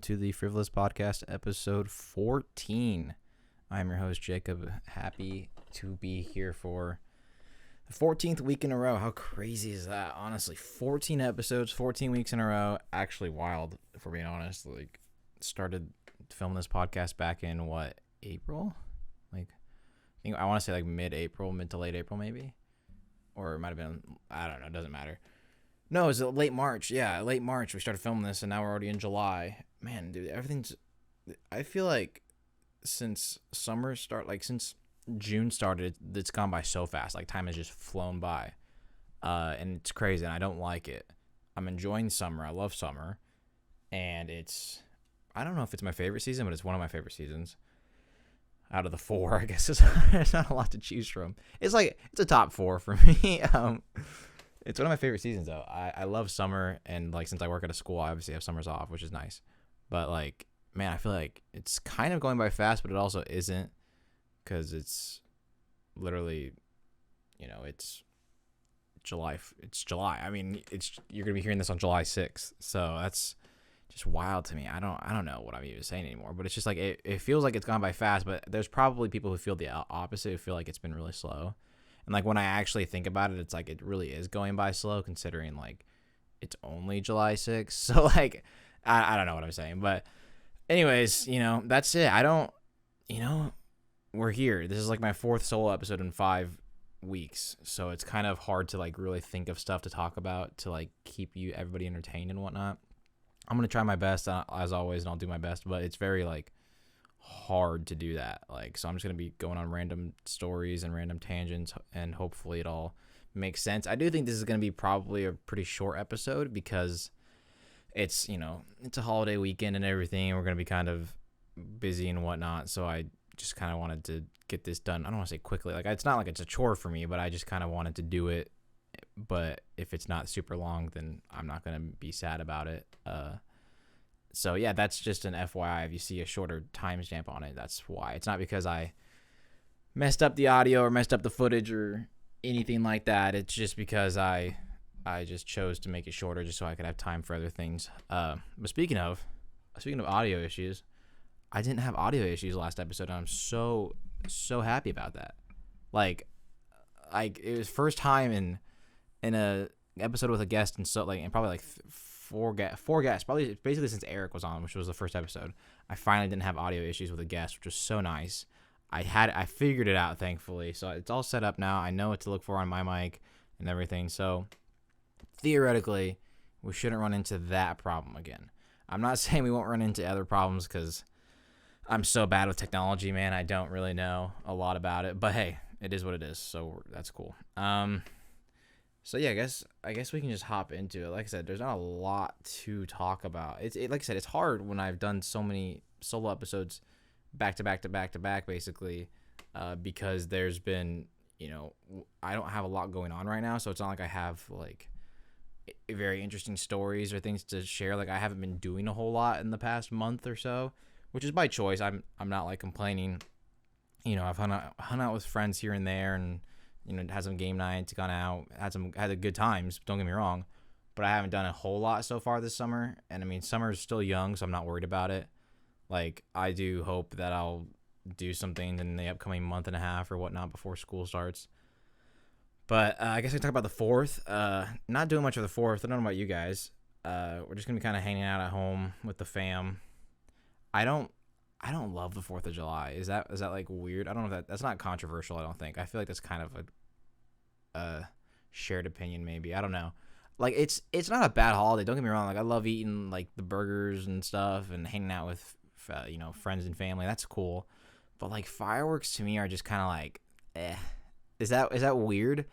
to the Frivolous Podcast, episode 14. I'm your host, Jacob. Happy to be here for the 14th week in a row. How crazy is that? Honestly, 14 episodes, 14 weeks in a row. Actually wild, if we're being honest. Started filming this podcast back in, April? I want to say mid-April, mid to late April maybe. Or it might have been, I don't know, it doesn't matter. No, it was late March. Yeah, late March we started filming this, and now we're already in July. Man, dude, I feel like since since June started, it's gone by so fast. Time has just flown by. And it's crazy, and I don't like it. I'm enjoying summer. I love summer. And I don't know if it's my favorite season, but it's one of my favorite seasons. Out of the four, I guess there's not a lot to choose from. It's a top four for me. It's one of my favorite seasons, though. I love summer, and since I work at a school, I obviously have summers off, which is nice. But man, I feel like it's kind of going by fast, but it also isn't, because it's literally, it's July. It's July. I mean, you're gonna be hearing this on July 6th, so that's just wild to me. I don't know what I'm even saying anymore, but it's just it feels like it's gone by fast, but there's probably people who feel the opposite, who feel like it's been really slow. And when I actually think about it, it's it really is going by slow, considering it's only July 6th. So I don't know what I'm saying, but anyways, that's it. We're here. This is my fourth solo episode in 5 weeks, so it's kind of hard to really think of stuff to talk about to keep everybody entertained and whatnot. I'm gonna try my best, as always, and I'll do my best, but it's very hard to do that. So I'm just gonna be going on random stories and random tangents, and hopefully it all makes sense. I do think this is gonna be probably a pretty short episode, because it's it's a holiday weekend and everything, and we're gonna be kind of busy and whatnot, so I just kind of wanted to get this done. I don't want to say quickly, it's not it's a chore for me, but I just kind of wanted to do it. But if it's not super long, then I'm not gonna be sad about it. So yeah, that's just an FYI. If you see a shorter timestamp on it, that's why. It's not because I messed up the audio or messed up the footage or anything like that. It's just because I just chose to make it shorter, just so I could have time for other things. But speaking of audio issues, I didn't have audio issues last episode, and I'm so happy about that. It was first time in a episode with a guest, and and probably four guests, probably basically since Eric was on, which was the first episode. I finally didn't have audio issues with a guest, which was so nice. I figured it out, thankfully, so it's all set up now. I know what to look for on my mic and everything, so theoretically we shouldn't run into that problem again. I'm not saying we won't run into other problems, because I'm so bad with technology, man. I don't really know a lot about it, but hey, it is what it is, so that's cool. So yeah, I guess we can just hop into it. Like I said, there's not a lot to talk about. Like I said, it's hard when I've done so many solo episodes back to back, basically, because there's been, I don't have a lot going on right now, so it's not I have very interesting stories or things to share. I haven't been doing a whole lot in the past month or so, which is by choice. I'm not complaining. I've hung out with friends here and there, and had some game nights, gone out, had good times, don't get me wrong, but I haven't done a whole lot so far this summer. And I mean, summer is still young, so I'm not worried about it. I do hope that I'll do something in the upcoming month and a half or whatnot before school starts. But I guess I can talk about the 4th. Not doing much of the 4th. I don't know about you guys. We're just gonna be kind of hanging out at home with the fam. I don't love the 4th of July. Is that weird? I don't know if that's not controversial, I don't think. I feel like that's kind of a shared opinion, maybe. I don't know. It's not a bad holiday, don't get me wrong. I love eating the burgers and stuff and hanging out with friends and family. That's cool. But fireworks to me are just kind of eh. Is that weird?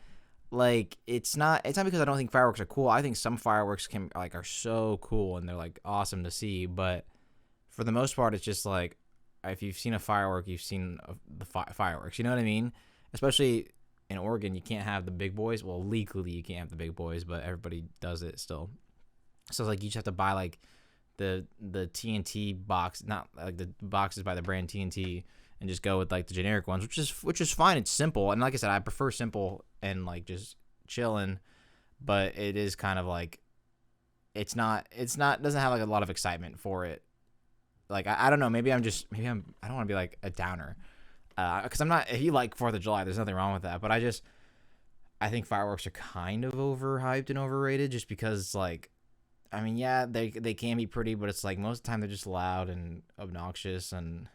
It's not because I don't think fireworks are cool. I think some fireworks are so cool, and they're awesome to see, but for the most part, it's just if you've seen a firework, you've seen the fireworks. You know what I mean? Especially in Oregon, you can't have the big boys. Well, legally, you can't have the big boys, but everybody does it still. So you just have to buy the TNT box, not the boxes by the brand TNT, and just go with the generic ones, which is fine. It's simple, and like I said, I prefer simple and just chilling. But it is kind of it's not doesn't have a lot of excitement for it Like I don't know. Maybe I don't want to be like a downer. Because I'm not. If you like 4th of July, there's nothing wrong with that. But I think fireworks are kind of overhyped and overrated, just because like, I mean, yeah, they can be pretty, but it's like most of the time they're just loud and obnoxious, and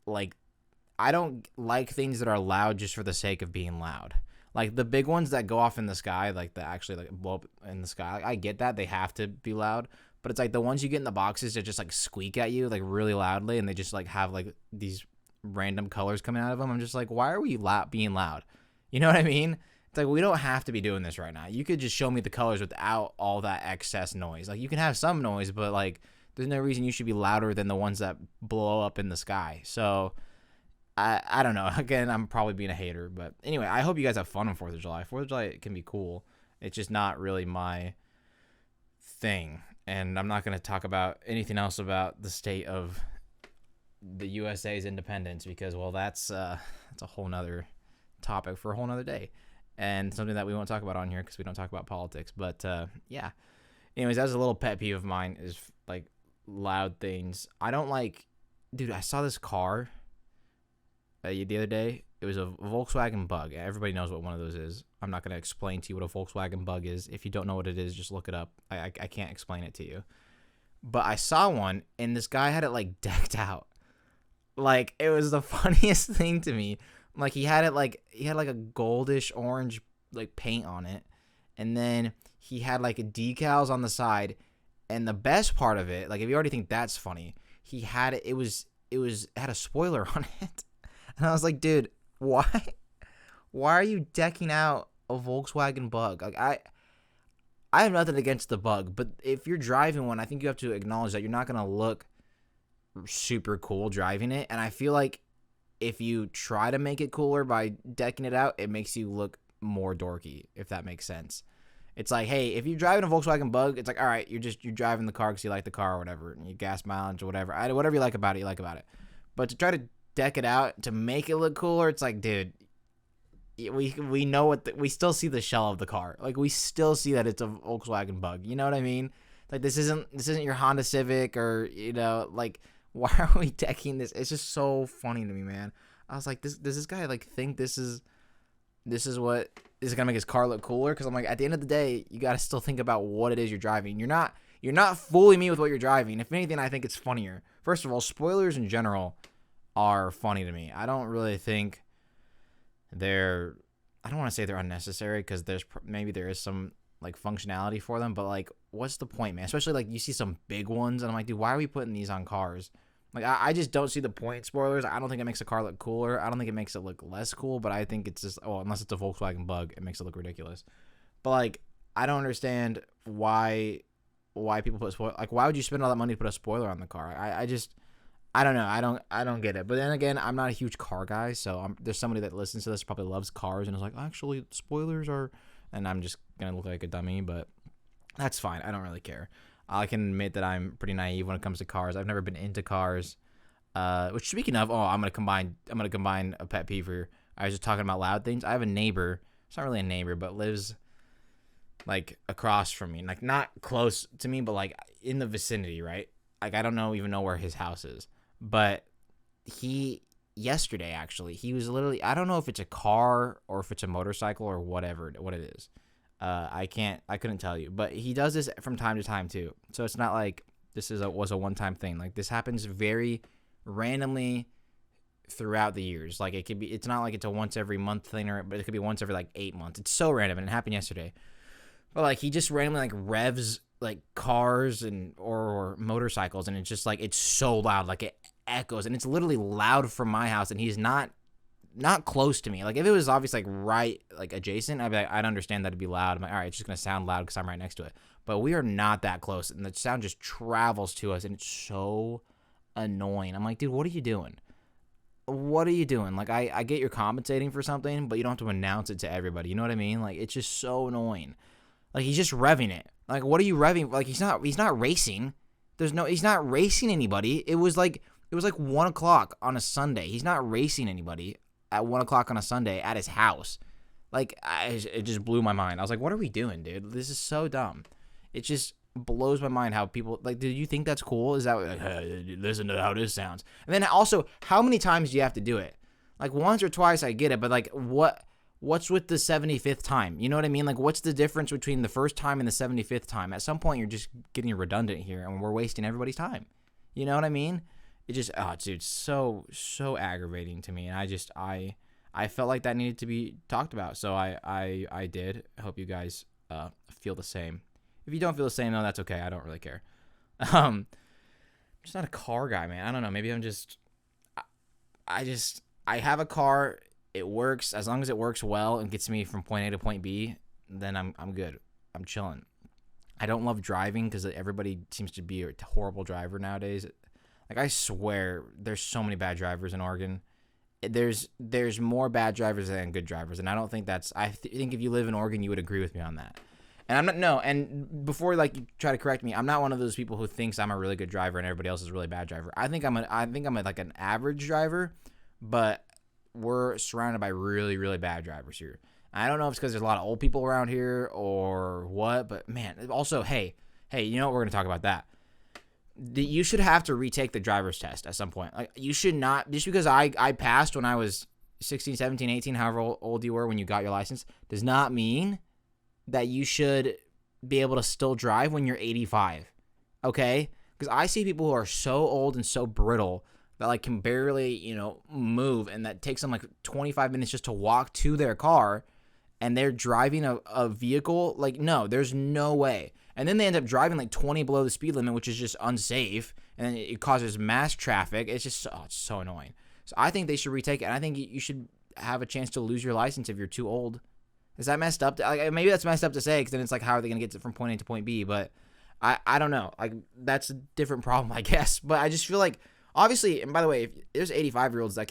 like I don't like things that are loud just for the sake of being loud. Like the big ones that go off in the sky, like that actually like blow up in the sky. Like, I get that they have to be loud, but it's like the ones you get in the boxes that just like squeak at you like really loudly, and they just like have like these random colors coming out of them. I'm just like, why are we being loud? You know what I mean? It's like, we don't have to be doing this right now. You could just show me the colors without all that excess noise. Like, you can have some noise, but like, there's no reason you should be louder than the ones that blow up in the sky. So I don't know. Again, I'm probably being a hater, but anyway, I hope you guys have fun on 4th of July. 4th of July can be cool. It's just not really my thing. And I'm not going to talk about anything else about the state of the USA's independence, because, well, that's a whole nother topic for a whole nother day, and something that we won't talk about on here because we don't talk about politics. But yeah, anyways, that's a little pet peeve of mine, is like loud things. I don't like, dude, I saw this car the other day. It was a Volkswagen Bug. Everybody knows what one of those is. I'm not going to explain to you what a Volkswagen Bug is. If you don't know what it is, just look it up. I can't explain it to you. But I saw one, and this guy had it like decked out. Like, it was the funniest thing to me. Like, he had like a goldish orange like paint on it, and then he had like decals on the side. And the best part of it, like, if you already think that's funny, he had it had a spoiler on it. And I was like, dude, why are you decking out a Volkswagen Bug? Like, I have nothing against the Bug, but if you're driving one, I think you have to acknowledge that you're not gonna look super cool driving it. And I feel like if you try to make it cooler by decking it out, it makes you look more dorky, if that makes sense. It's like, hey, if you're driving a Volkswagen Bug, it's like, all right, you're driving the car because you like the car or whatever, and you gas mileage or whatever. Whatever you like about it, you like about it. But to try to deck it out to make it look cooler, it's like, dude, we know we still see the shell of the car. Like, we still see that it's a Volkswagen Bug. You know what I mean? Like, this isn't your Honda Civic, or, you know, like, why are we decking this? It's just so funny to me, man. I was like, does this guy like think this is what is gonna make his car look cooler? Because I'm like, at the end of the day, you gotta still think about what it is you're driving. You're not fooling me with what you're driving. If anything, I think it's funnier. First of all, spoilers in general are funny to me. I don't really think I don't want to say they're unnecessary, because maybe there is some like functionality for them, but like, what's the point, man? Especially like, you see some big ones, and I'm like, dude, why are we putting these on cars? Like, I just don't see the point in spoilers. I don't think it makes a car look cooler. I don't think it makes it look less cool, but I think it's just, unless it's a Volkswagen Bug, it makes it look ridiculous. But like, I don't understand why people put spoiler. Like, why would you spend all that money to put a spoiler on the car? I don't know. I don't get it. But then again, I'm not a huge car guy, so there's somebody that listens to this probably loves cars and is like, actually, spoilers are, and I'm just gonna look like a dummy, but that's fine. I don't really care. I can admit that I'm pretty naive when it comes to cars. I've never been into cars. Which, speaking of, I'm gonna combine a pet peeve here. I was just talking about loud things. I have a neighbor. It's not really a neighbor, but lives like across from me, like not close to me, but like in the vicinity, right? Like, I don't even know where his house is, but yesterday actually, he was literally, I don't know if it's a car or if it's a motorcycle or what it is. I couldn't tell you, but he does this from time to time too. So it's not like this was a one-time thing. Like, this happens very randomly throughout the years. Like, it's not like it's a once every month thing, but it could be once every like 8 months. It's so random, and it happened yesterday. But like, he just randomly like revs like cars or motorcycles, and it's just like, it's so loud, like it echoes, and it's literally loud from my house, and he's not close to me. Like, if it was obviously like right, like adjacent, I'd understand that it'd be loud. I'm like, all right, it's just gonna sound loud because I'm right next to it. But we are not that close, and the sound just travels to us, and it's so annoying. I'm like, dude, what are you doing? What are you doing? Like, I get you're compensating for something, but you don't have to announce it to everybody. You know what I mean? Like, it's just so annoying. Like, he's just revving it. Like, what are you revving? Like, he's not racing. He's not racing anybody. It was like 1 o'clock on a Sunday. He's not racing anybody at 1 o'clock on a Sunday at his house. Like, it just blew my mind. I was like, what are we doing, dude? This is so dumb. It's just, blows my mind how people like. Do you think that's cool? Is that like, hey, listen to how this sounds? And then also, how many times do you have to do it? Like once or twice, I get it, but like what's with the 75th time? You know what I mean? Like what's the difference between the first time and the 75th time? At some point, you're just getting redundant here, and we're wasting everybody's time. You know what I mean? It just, dude, so aggravating to me, and I felt like that needed to be talked about, so I did. I hope you guys feel the same. If you don't feel the same, no, that's okay. I don't really care. I'm just not a car guy, man. I don't know. Maybe I'm just, I have a car. It works. As long as it works well and gets me from point A to point B, then I'm good. I'm chilling. I don't love driving because everybody seems to be a horrible driver nowadays. Like, I swear, there's so many bad drivers in Oregon. There's more bad drivers than good drivers, and I don't think that's. I think if you live in Oregon, you would agree with me on that. And I'm not. No, and before like you try to correct me, I'm not one of those people who thinks I'm a really good driver and everybody else is a really bad driver. I think I'm like an average driver, but we're surrounded by really, really bad drivers here. I don't know if it's because there's a lot of old people around here or what, but man, also, hey, you know what? We're gonna talk about that. You should have to retake the driver's test at some point. Like, you should not, just because I passed when I was 16, 17, 18, however old you were when you got your license, does not mean that you should be able to still drive when you're 85. Okay? Because I see people who are so old and so brittle that like can barely, move, and that takes them like 25 minutes just to walk to their car, and they're driving a vehicle. Like, no, there's no way. And then they end up driving like 20 below the speed limit, which is just unsafe, and it causes mass traffic. It's just it's so annoying. So I think they should retake it, and I think you should have a chance to lose your license if you're too old. Is that messed up? Maybe that's messed up to say, because then it's like, how are they going to get from point A to point B? But I don't know. Like, that's a different problem, I guess. But I just feel like, obviously, and by the way, if there's 85-year-olds that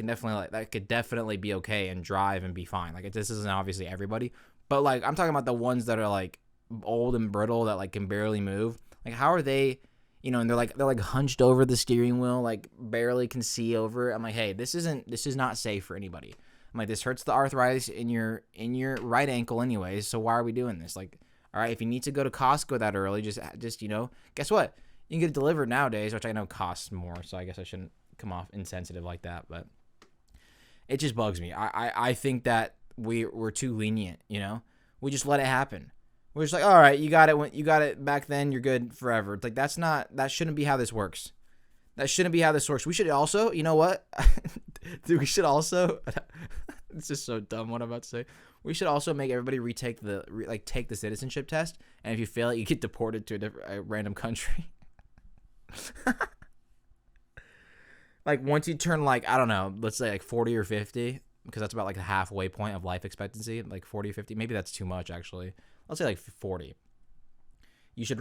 could definitely be okay and drive and be fine. Like, this isn't obviously everybody, but like I'm talking about the ones that are like old and brittle that like can barely move. Like, how are they, and they're like hunched over the steering wheel, like barely can see over it. I'm like, hey, this is not safe for anybody. I'm like, this hurts the arthritis in your right ankle anyways, so why are we doing this? Like, all right, if you need to go to Costco that early, just guess what? You can get it delivered nowadays, which I know costs more, so I guess I shouldn't come off insensitive like that, but it just bugs me. I think that we're too lenient, We just let it happen. We're just like, all right, you got it back then, you're good forever. It's like, that shouldn't be how this works. That shouldn't be how this works. We should also, you know what? Dude, we should also, it's just so dumb what I'm about to say. We should also make everybody take the citizenship test, and if you fail it, you get deported to a random country. Like, once you turn, like, I don't know, let's say like 40 or 50, because that's about like the halfway point of life expectancy, like 40 or 50. Maybe that's too much, actually. Let's say like 40. You should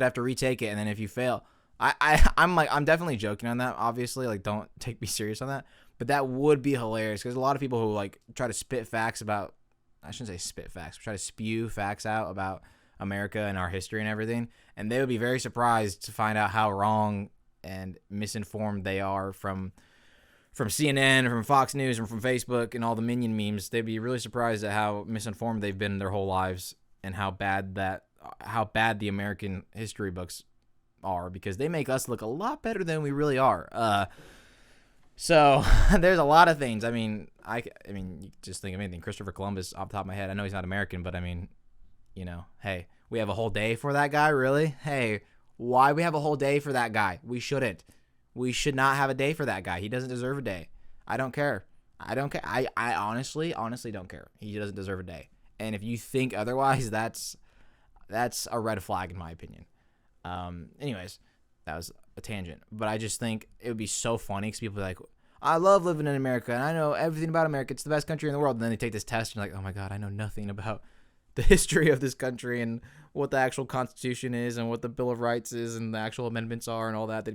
have to retake it, and then if you fail, I'm definitely joking on that, obviously. Like, don't take me serious on that. But that would be hilarious, because a lot of people who like try to spit facts about, I shouldn't say spit facts, but try to spew facts out about America and our history and everything, and they would be very surprised to find out how wrong and misinformed they are from CNN, from Fox News, and from Facebook and all the minion memes. They'd be really surprised at how misinformed they've been their whole lives, and how bad the American history books are, because they make us look a lot better than we really are. So there's a lot of things. I mean, you just think of anything. Christopher Columbus, off the top of my head. I know he's not American, but I mean, hey, we have a whole day for that guy, really? Hey, why we have a whole day for that guy? We shouldn't. We should not have a day for that guy. He doesn't deserve a day. I don't care. I honestly don't care. He doesn't deserve a day. And if you think otherwise, that's a red flag in my opinion. Anyways, that was a tangent, but I just think it would be so funny, because people are like, I love living in America, and I know everything about America. It's the best country in the world. And then they take this test, and you're like, oh my God, I know nothing about the history of this country and what the actual Constitution is and what the Bill of Rights is and the actual amendments are and all that.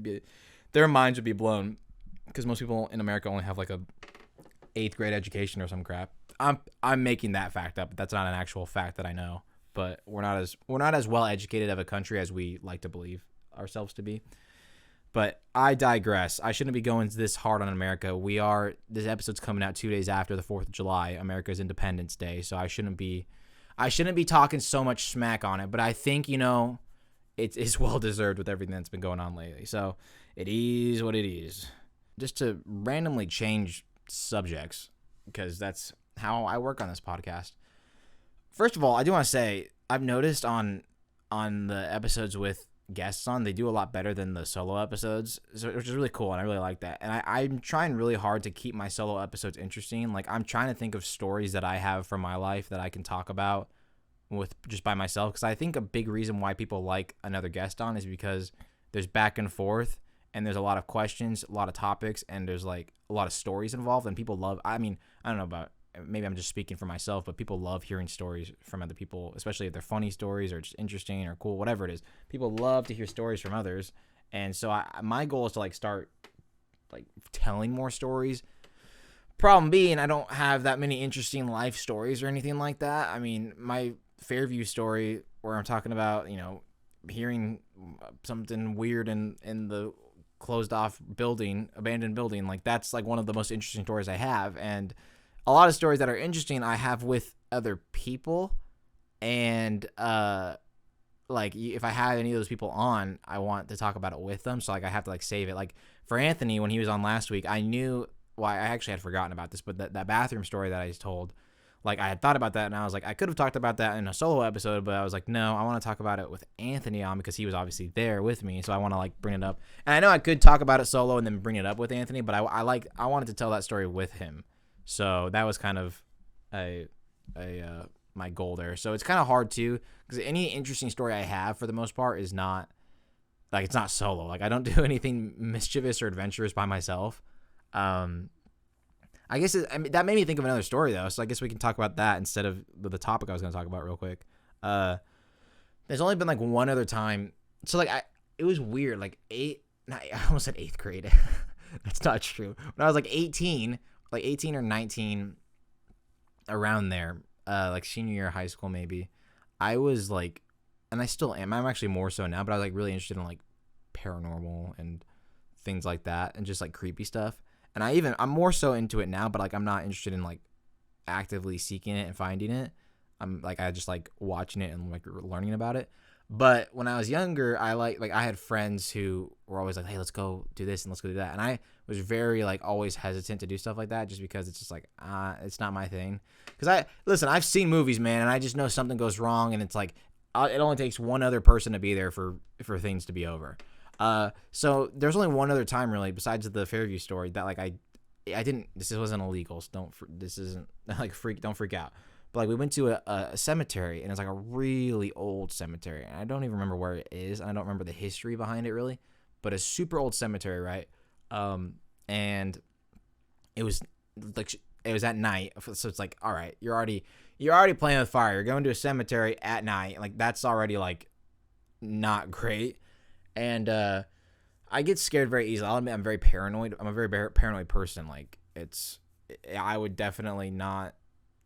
Their minds would be blown, because most people in America only have like a 8th grade education or some crap. I'm making that fact up, but that's not an actual fact that I know. But we're not as well educated of a country as we like to believe ourselves to be. But I digress. I shouldn't be going this hard on America. This episode's coming out 2 days after the 4th of July, America's Independence Day. So I shouldn't be talking so much smack on it. But I think, it's well deserved with everything that's been going on lately. So it is what it is. Just to randomly change subjects, because that's how I work on this podcast. First of all, I do want to say I've noticed on the episodes with guests on, they do a lot better than the solo episodes, which is really cool, and I really like that. And I'm trying really hard to keep my solo episodes interesting. Like, I'm trying to think of stories that I have from my life that I can talk about with just by myself, because I think a big reason why people like another guest on is because there's back and forth, and there's a lot of questions, a lot of topics, and there's like a lot of stories involved, and people love, I mean, I don't know about, maybe I'm just speaking for myself, but people love hearing stories from other people, especially if they're funny stories or just interesting or cool, whatever it is. People love to hear stories from others. And so my goal is to like start like telling more stories. Problem being, I don't have that many interesting life stories or anything like that. I mean, my Fairview story where I'm talking about, you know, hearing something weird in the closed off building, abandoned building, like that's like one of the most interesting stories I have. And a lot of stories that are interesting I have with other people, and like if I have any of those people on, I want to talk about it with them, so like I have to like save it. Like for Anthony, when he was on last week, I knew, well, I actually had forgotten about this, but that bathroom story that I just told, like I had thought about that, and I was like, I could have talked about that in a solo episode, but I was like, no, I want to talk about it with Anthony on, because he was obviously there with me, so I want to like bring it up. And I know I could talk about it solo and then bring it up with Anthony, but I wanted to tell that story with him. So that was kind of my goal there. So it's kind of hard too, because any interesting story I have for the most part is not like, it's not solo. Like I don't do anything mischievous or adventurous by myself. I guess that made me think of another story though. So I guess we can talk about that instead of the topic I was going to talk about real quick. There's only been like one other time. So like it was weird. Like I almost said 8th grade. That's not true. When I was like 18 or 19, around there, like senior year of high school maybe, I was like, and I still am, I'm actually more so now, but I was like really interested in like paranormal and things like that and just like creepy stuff. And I'm more so into it now, but like I'm not interested in like actively seeking it and finding it. I'm like, I just like watching it and like learning about it. But when I was younger, I I had friends who were always like, hey, let's go do this and let's go do that. And I was very like always hesitant to do stuff like that, just because it's just like, it's not my thing. Because I've seen movies, man, and I just know something goes wrong, and it's like, it only takes one other person to be there for things to be over. So there's only one other time really, besides the Fairview story, that like I didn't, this wasn't illegal, so this isn't like don't freak out. But like we went to a cemetery, and it's like a really old cemetery, and I don't even remember where it is, and I don't remember the history behind it really, but a super old cemetery, right? And it was at night, so it's like, all right, you're already playing with fire. You're going to a cemetery at night, like that's already like not great. And I get scared very easily. I'll admit I'm very paranoid. I'm a very paranoid person. Like I would definitely not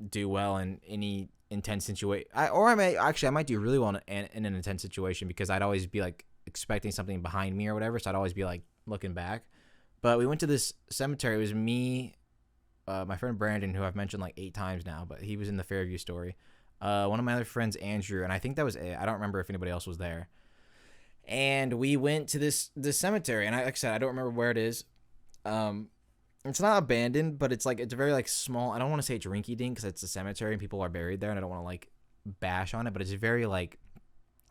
do well in any intense situation. I might do really well in an intense situation, because I'd always be like expecting something behind me or whatever. So I'd always be like looking back. But we went to this cemetery. It was me, my friend Brandon, who I've mentioned like 8 times now, but he was in the Fairview story. One of my other friends, Andrew, and I think that was it. I don't remember if anybody else was there. And we went to this cemetery, and like I said, I don't remember where it is. It's not abandoned, but it's a very like small. I don't want to say it's rinky dink, because it's a cemetery and people are buried there, and I don't want to like bash on it, but it's very like,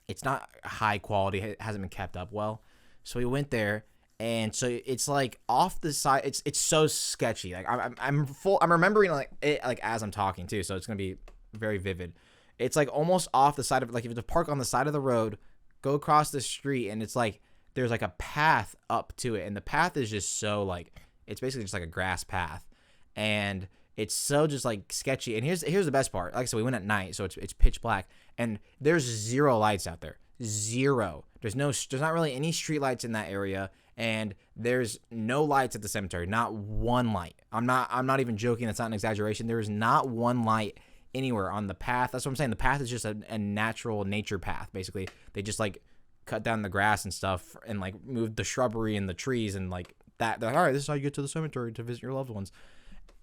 it's not high quality. It hasn't been kept up well. So we went there, and so it's like off the side. It's so sketchy. Like I'm remembering like it like as I'm talking too, so it's gonna be very vivid. It's like almost off the side of, like if it's a park on the side of the road, go across the street, and it's like there's like a path up to it, and the path is just so like, it's basically just like a grass path, and it's so just like sketchy. And here's the best part. Like I said, we went at night, so it's pitch black, and there's 0 lights out there. 0. There's not really any street lights in that area, and there's no lights at the cemetery. Not one light. I'm not even joking. That's not an exaggeration. There is not one light anywhere on the path. That's what I'm saying. The path is just a natural nature path. Basically, they just like cut down the grass and stuff, and like moved the shrubbery and the trees, and like that. They're like, all right, this is how you get to the cemetery to visit your loved ones.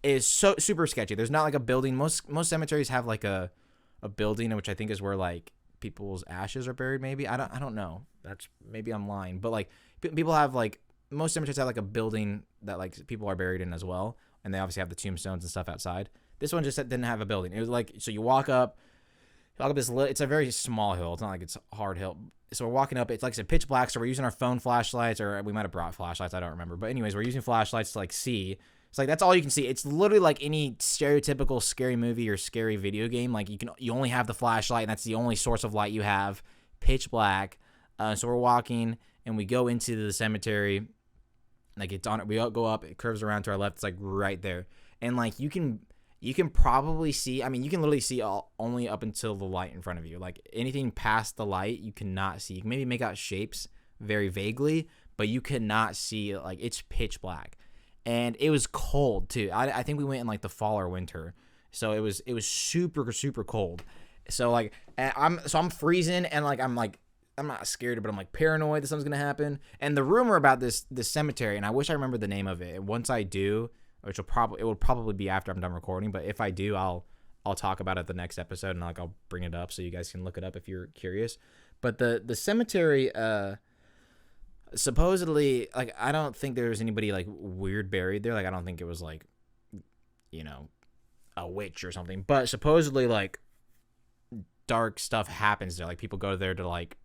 It's so super sketchy. There's not like a building. Most cemeteries have like a building, which I think is where like people's ashes are buried. Maybe I don't know. That's maybe I'm lying, but like people have like most cemeteries have like a building that like people are buried in as well, and they obviously have the tombstones and stuff outside. This one just didn't have a building. It was like so you walk up this. It's a very small hill. It's not like it's a hard hill. So we're walking up. It's like I said, pitch black. So we're using our phone flashlights, or we might have brought flashlights. I don't remember. But anyways, we're using flashlights to like see. It's like that's all you can see. It's literally like any stereotypical scary movie or scary video game. Like you only have the flashlight, and that's the only source of light you have. Pitch black. So we're walking, and we go into the cemetery. Like it's on it. We go up. It curves around to our left. It's like right there, and like you can probably see. I mean, you can literally see only up until the light in front of you. Like anything past the light, you cannot see. You can maybe make out shapes very vaguely, but you cannot see. Like it's pitch black, and it was cold too. I think we went in like the fall or winter, so it was super super cold. So like I'm freezing, and like I'm not scared, but I'm like paranoid that something's gonna happen. And the rumor about this cemetery, and I wish I remember the name of it. Once I do, which it will probably be after I'm done recording, but if I do, I'll talk about it the next episode, and like I'll bring it up so you guys can look it up if you're curious. But the cemetery, supposedly, like I don't think there was anybody like weird buried there. Like I don't think it was like, you know, a witch or something. But supposedly like dark stuff happens there. Like people go there to like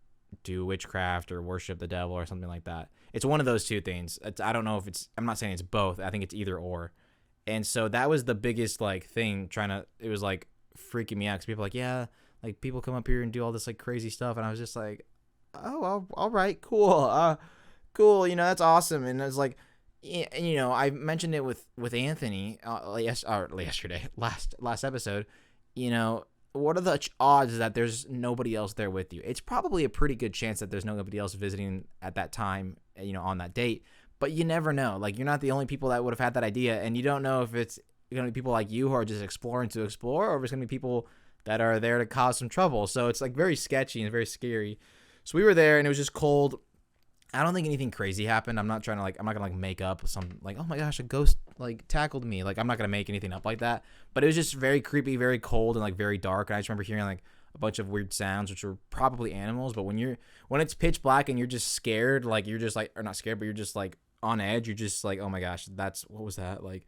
do witchcraft or worship the devil or something like that. It's one of those two things. I don't know if I'm not saying it's both. I think it's either or. And so that was the biggest like thing it was like freaking me out because people are like, yeah, like people come up here and do all this like crazy stuff. And I was just like, oh, all right, cool. Cool. You know, that's awesome. And it's like, you know, I mentioned it with Anthony yesterday, last episode, you know, what are the odds that there's nobody else there with you? It's probably a pretty good chance that there's nobody else visiting at that time, you know, on that date. But you never know. Like, you're not the only people that would have had that idea, and you don't know if it's going to be people like you who are just exploring to explore, or if it's going to be people that are there to cause some trouble. So it's like very sketchy and very scary. So we were there, and it was just cold. I don't think anything crazy happened. I'm not gonna make up some like, oh my gosh, a ghost like tackled me. Like I'm not gonna make anything up like that. But it was just very creepy, very cold, and like very dark. And I just remember hearing like a bunch of weird sounds, which were probably animals. But when it's pitch black and you're just scared, like you're just like, or not scared, but you're just like on edge. You're just like, oh my gosh, what was that? Like,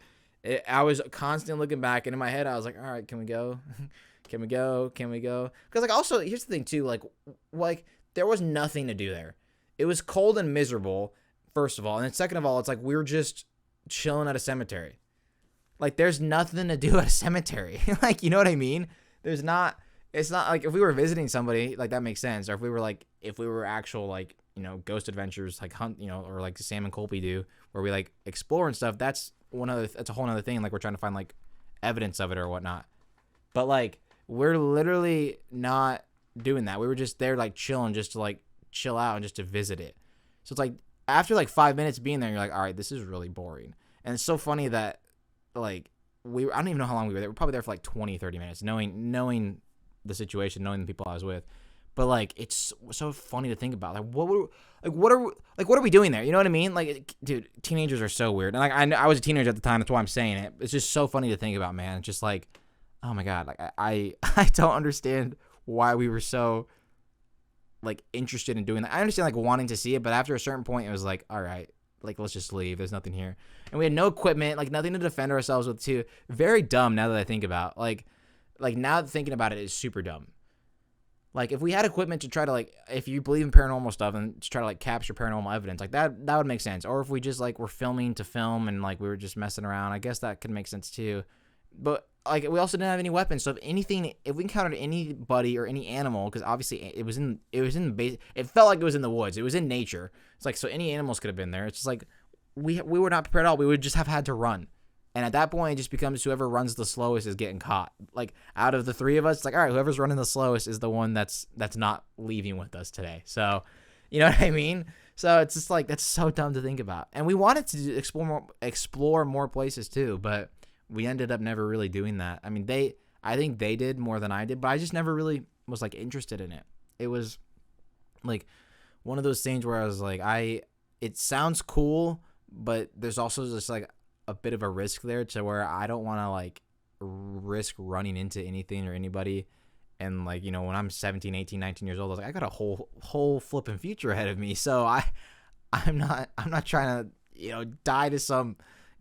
I was constantly looking back, and in my head, I was like, all right, can we go? Can we go? Can we go? Because like also, here's the thing too, like there was nothing to do there. It was cold and miserable, first of all. And then second of all, it's like we were just chilling at a cemetery. Like, there's nothing to do at a cemetery. Like, you know what I mean? It's not like if we were visiting somebody, like, that makes sense. Or if we were actual, like, you know, ghost adventures, like hunt, you know, or like Sam and Colby do, where we, like, explore and stuff, that's a whole other thing. Like, we're trying to find, like, evidence of it or whatnot. But, like, we're literally not doing that. We were just there, like, chilling just to, like, chill out and just to visit it. So it's like after like 5 minutes being there, you're like, all right, this is really boring. And it's so funny that like I don't even know how long we were there. We're probably there for like 20-30 minutes, knowing the situation, knowing the people I was with. But like it's so funny to think about. Like what are we doing there? You know what I mean? Like, dude, teenagers are so weird. And like I was a teenager at the time, that's why I'm saying it. It's just so funny to think about, man. It's just like, oh my god, like I don't understand why we were so like interested in doing that. I understand like wanting to see it, but after a certain point it was like, all right, like let's just leave. There's nothing here. And we had no equipment, like nothing to defend ourselves with too. Very dumb now that I think about. Like now thinking about it is super dumb. Like if we had equipment to try to like, if you believe in paranormal stuff and to try to like capture paranormal evidence, like that would make sense. Or if we just like were filming to film and like we were just messing around, I guess that could make sense too. But like we also didn't have any weapons, so if we encountered anybody or any animal, because obviously it was in the base, it felt like it was in the woods, it was in nature. It's like, so any animals could have been there. It's just like we were not prepared at all. We would just have had to run, and at that point it just becomes whoever runs the slowest is getting caught. Like out of the three of us, it's like, all right, whoever's running the slowest is the one that's not leaving with us today. So you know what I mean? So it's just like, that's so dumb to think about. And we wanted to explore more places too, but we ended up never really doing that. I mean, I think they did more than I did, but I just never really was like interested in it. It was like one of those things where I was like, it sounds cool, but there's also just like a bit of a risk there to where I don't want to like risk running into anything or anybody And like, when I'm 17, 18, 19 years old, I was like, I got a whole flipping future ahead of me. So I'm not trying to, die to some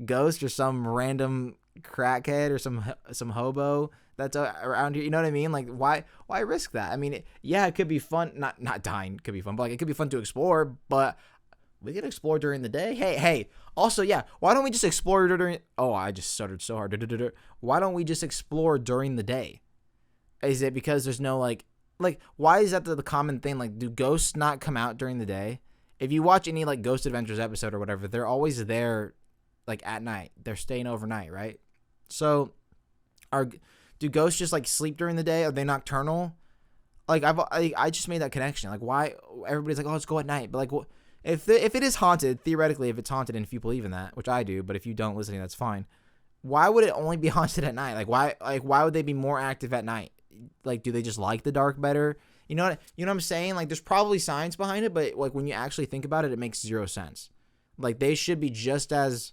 ghost or some random crackhead or some hobo that's around here. You know what I mean? Like, why risk that? I mean, it could be fun. Not dying could be fun, but like, it could be fun to explore. But we can explore during the day. Hey. Also, yeah. Why don't we just explore during? Oh, I just stuttered so hard. Why don't we just explore during the day? Is it because there's no like why is that the common thing? Like, do ghosts not come out during the day? If you watch any like Ghost Adventures episode or whatever, they're always there like at night. They're staying overnight, right? So do ghosts just like sleep during the day? Are they nocturnal? Like I just made that connection. Like, why everybody's like, oh, let's go at night, but like, if it is haunted, theoretically, if it's haunted, and if you believe in that, which I do, but if you don't listening, that's fine. Why would it only be haunted at night? Like, why would they be more active at night? Like, do they just like the dark better? You know what I'm saying? Like, there's probably science behind it, but like when you actually think about it, it makes zero sense. Like, they should be just as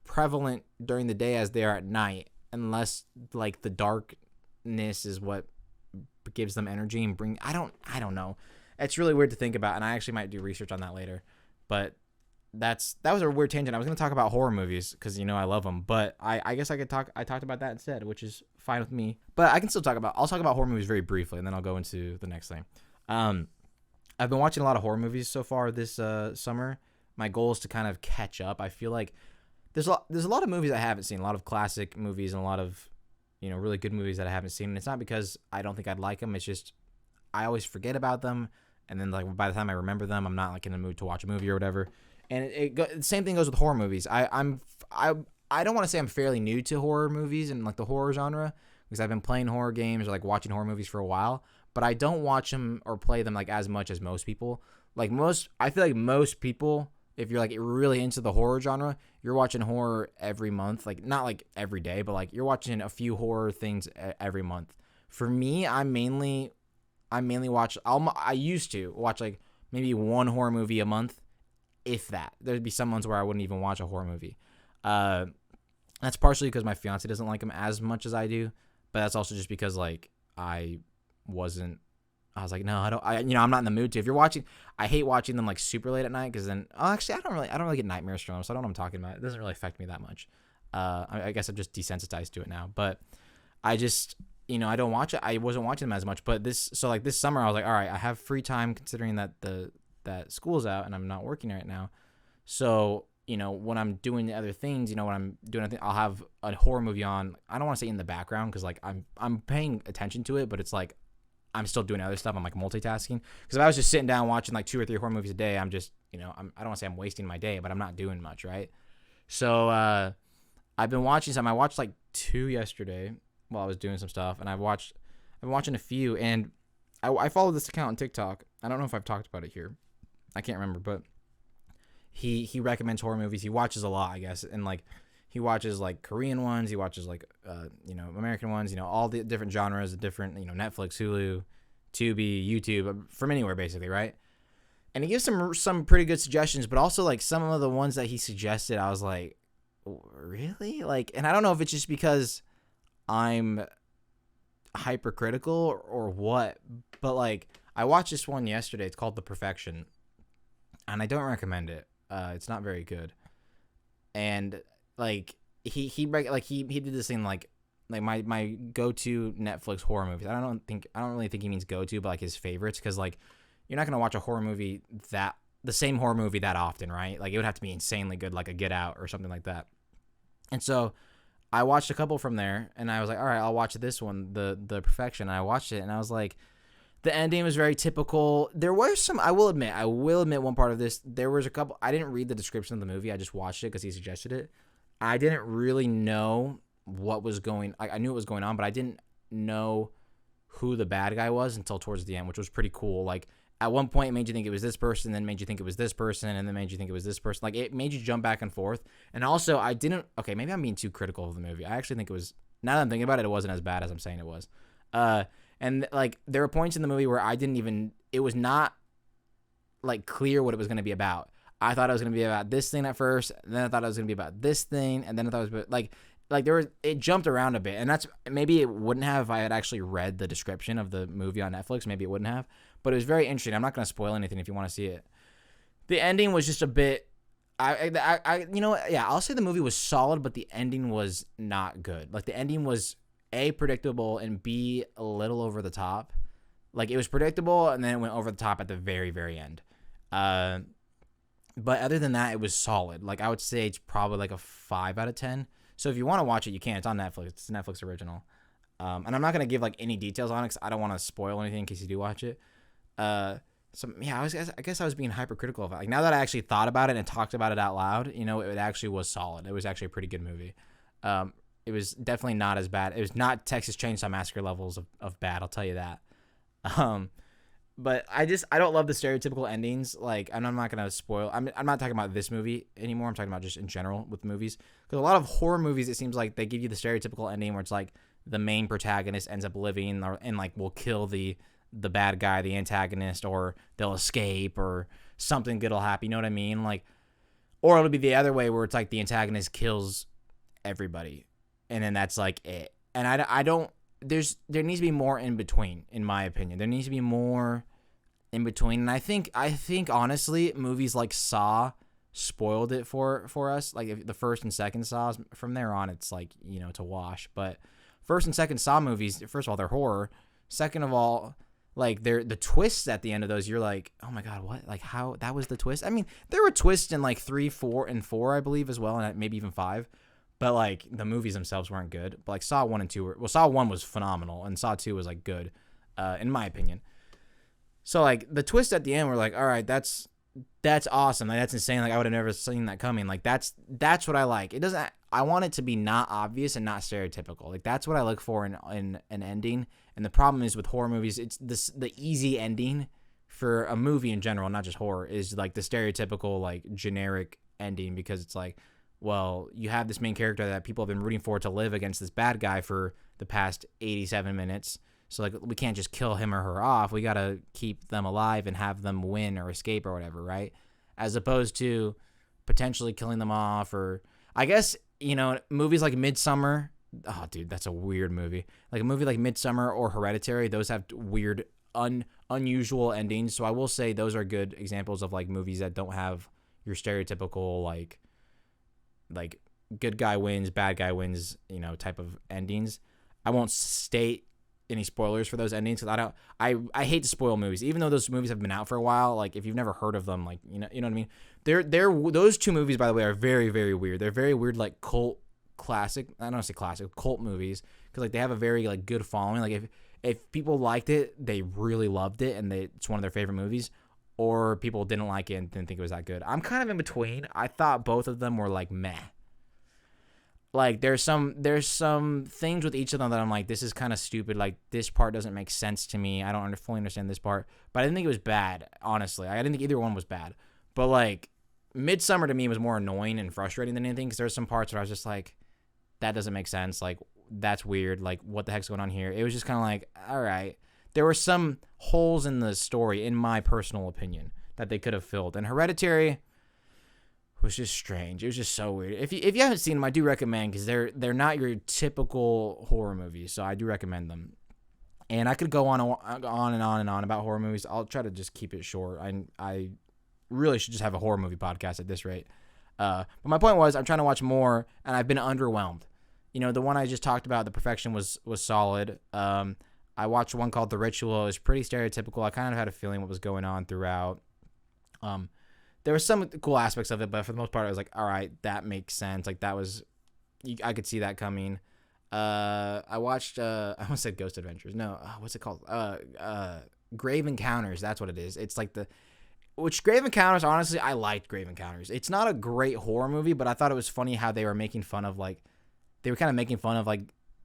prevalent during the day as they are at night, unless like the darkness is what gives them energy and I don't know. It's really weird to think about, and I actually might do research on that later. But that was a weird tangent. I was going to talk about horror movies because I love them, but I guess I talked about that instead, which is fine with me. But I'll talk about horror movies very briefly, and then I'll go into the next thing. I've been watching a lot of horror movies so far this summer. My goal is to kind of catch up. I feel like there's a lot of movies I haven't seen, a lot of classic movies and a lot of really good movies that I haven't seen. And it's not because I don't think I'd like them. It's just I always forget about them, and then like by the time I remember them, I'm not like in the mood to watch a movie or whatever. And the same thing goes with horror movies. I don't want to say I'm fairly new to horror movies and like the horror genre because I've been playing horror games or like watching horror movies for a while, but I don't watch them or play them like as much as most people. I feel like most people, if you're like really into the horror genre, you're watching horror every month, like not like every day, but like you're watching a few horror things every month. For me, I mainly watch. I used to watch like maybe one horror movie a month. If that. There'd be some months where I wouldn't even watch a horror movie. That's partially because my fiance doesn't like them as much as I do, but that's also just because like I was like, no, I'm not in the mood to. If you're watching, I hate watching them like super late at night because then, actually, I don't really get nightmares from them, so I don't know what I'm talking about. It doesn't really affect me that much. I guess I'm just desensitized to it now, but I just, I don't watch it. I wasn't watching them as much, but this summer I was like, all right, I have free time considering that that school's out and I'm not working right now. So, when I'm doing the other things, when I'm doing anything, I'll have a horror movie on. I don't want to say in the background because like I'm paying attention to it, but it's like I'm still doing other stuff. I'm like multitasking. Because if I was just sitting down watching like 2 or 3 horror movies a day, I'm just, I don't want to say I'm wasting my day, but I'm not doing much, right? So I've been watching some. I watched like 2 yesterday while I was doing some stuff, and I've been watching a few, and I follow this account on TikTok. I don't know if I've talked about it here. I can't remember, but he recommends horror movies. He watches a lot, I guess, and like he watches like Korean ones. He watches like American ones. All the different genres, the different Netflix, Hulu, Tubi, YouTube, from anywhere basically, right? And he gives some pretty good suggestions, but also like some of the ones that he suggested, I was like, really? Like, and I don't know if it's just because I'm hypercritical or what, but like I watched this one yesterday. It's called The Perfection. And I don't recommend it. It's not very good. And like he did this thing like my go-to Netflix horror movies. I don't really think he means go-to, but like his favorites, because like you're not gonna watch a horror movie the same horror movie that often, right? Like it would have to be insanely good, like a Get Out or something like that. And so I watched a couple from there, and I was like, all right, I'll watch this one, the Perfection. And I watched it, and I was like, the ending was very typical. There were some, I will admit one part of this. There was a couple, I didn't read the description of the movie. I just watched it because he suggested it. I didn't really know what was I knew what was going on, but I didn't know who the bad guy was until towards the end, which was pretty cool. Like at one point it made you think it was this person, then made you think it was this person, and then made you think it was this person. Like it made you jump back and forth. And also maybe I'm being too critical of the movie. I actually think it was, now that I'm thinking about it, it wasn't as bad as I'm saying it was. And like there were points in the movie where it was not like clear what it was going to be about. I thought it was going to be about this thing at first, and then I thought it was going to be about this thing, and then I thought it was like like it jumped around a bit, and that's maybe it wouldn't have if I had actually read the description of the movie on Netflix. Maybe it wouldn't have, but it was very interesting. I'm not going to spoil anything if you want to see it. The ending was just a bit. You know what? Yeah, I'll say the movie was solid, but the ending was not good. Like the ending was A, predictable, and B, a little over the top. Like it was predictable, and then it went over the top at the very, very end. But other than that, it was solid. Like I would say it's probably like a 5 out of 10. So if you want to watch it, you can. It's on Netflix. It's a Netflix original. And I'm not gonna give like any details on it because I don't want to spoil anything in case you do watch it. So yeah, I guess I was being hypercritical of it. Like now that I actually thought about it and talked about it out loud, you know, it actually was solid. It was actually a pretty good movie. It was definitely not as bad. It was not Texas Chainsaw Massacre levels of bad. I'll tell you that. But I don't love the stereotypical endings. Like, and I'm not gonna spoil. I'm not talking about this movie anymore. I'm talking about just in general with movies. Because a lot of horror movies, it seems like they give you the stereotypical ending where it's like the main protagonist ends up living and like will kill the bad guy, the antagonist, or they'll escape or something good will happen. You know what I mean? Like, or it'll be the other way where it's like the antagonist kills everybody, and then that's like it. And I don't. There needs to be more in between, in my opinion. There needs to be more in between, and I think honestly, movies like Saw spoiled it for us. Like if the first and second Saws, from there on, it's like, you know, to wash. But first and second Saw movies, first of all, they're horror. Second of all, like they're the twists at the end of those, you're like, oh my god, what? Like how that was the twist? I mean, there were twists in like 3, 4, and 4, I believe, as well, and maybe even 5. But, like, the movies themselves weren't good. But, like, Saw 1 and 2 were... Well, Saw 1 was phenomenal, and Saw 2 was, like, good, in my opinion. So, like, the twist at the end were like, all right, that's awesome. Like, that's insane. Like, I would have never seen that coming. Like, that's what I like. It doesn't... I want it to be not obvious and not stereotypical. Like, that's what I look for in an ending. And the problem is with horror movies, it's the easy ending for a movie in general, not just horror, is, like, the stereotypical, like, generic ending, because it's like, well, you have this main character that people have been rooting for to live against this bad guy for the past 87 minutes. So, like, we can't just kill him or her off. We got to keep them alive and have them win or escape or whatever, right? As opposed to potentially killing them off, or I guess, you know, movies like Midsummer. Oh, dude, that's a weird movie. Like a movie like Midsummer or Hereditary, those have weird, unusual endings. So I will say those are good examples of, like, movies that don't have your stereotypical, like good guy wins, bad guy wins, you know, type of endings. I won't state any spoilers for those endings because I hate to spoil movies, even though those movies have been out for a while. Like if you've never heard of them, like you know what I mean. Those two movies, by the way, are very, very weird. They're very weird, like cult classic. I don't want to say classic, cult movies, because like they have a very like good following. Like if people liked it, they really loved it, and it's one of their favorite movies. Or people didn't like it and didn't think it was that good. I'm kind of in between. I thought both of them were like meh. Like there's some things with each of them that I'm like, this is kind of stupid. Like this part doesn't make sense to me. I don't fully understand this part. But I didn't think it was bad, honestly. I didn't think either one was bad. But like Midsummer to me was more annoying and frustrating than anything, because there's some parts where I was just like, that doesn't make sense. Like that's weird. Like what the heck's going on here? It was just kind of like, all right. There were some holes in the story, in my personal opinion, that they could have filled. And Hereditary was just strange. It was just so weird. If you haven't seen them, I do recommend, because they're not your typical horror movies, so I do recommend them. And I could go on and on about horror movies. I'll try to just keep it short. I really should just have a horror movie podcast at this rate. But my point was, I'm trying to watch more, and I've been underwhelmed. You know, the one I just talked about, The Perfection, was solid. I watched one called The Ritual. It was pretty stereotypical. I kind of had a feeling what was going on throughout. There were some cool aspects of it, but for the most part, I was like, all right, that makes sense. Like, that was... I could see that coming. I watched... I almost said Ghost Adventures. No, what's it called? Grave Encounters. That's what it is. It's like the... Which Grave Encounters, honestly, I liked Grave Encounters. It's not a great horror movie, but I thought it was funny how they were making fun of, like... They were kind of making fun of, like,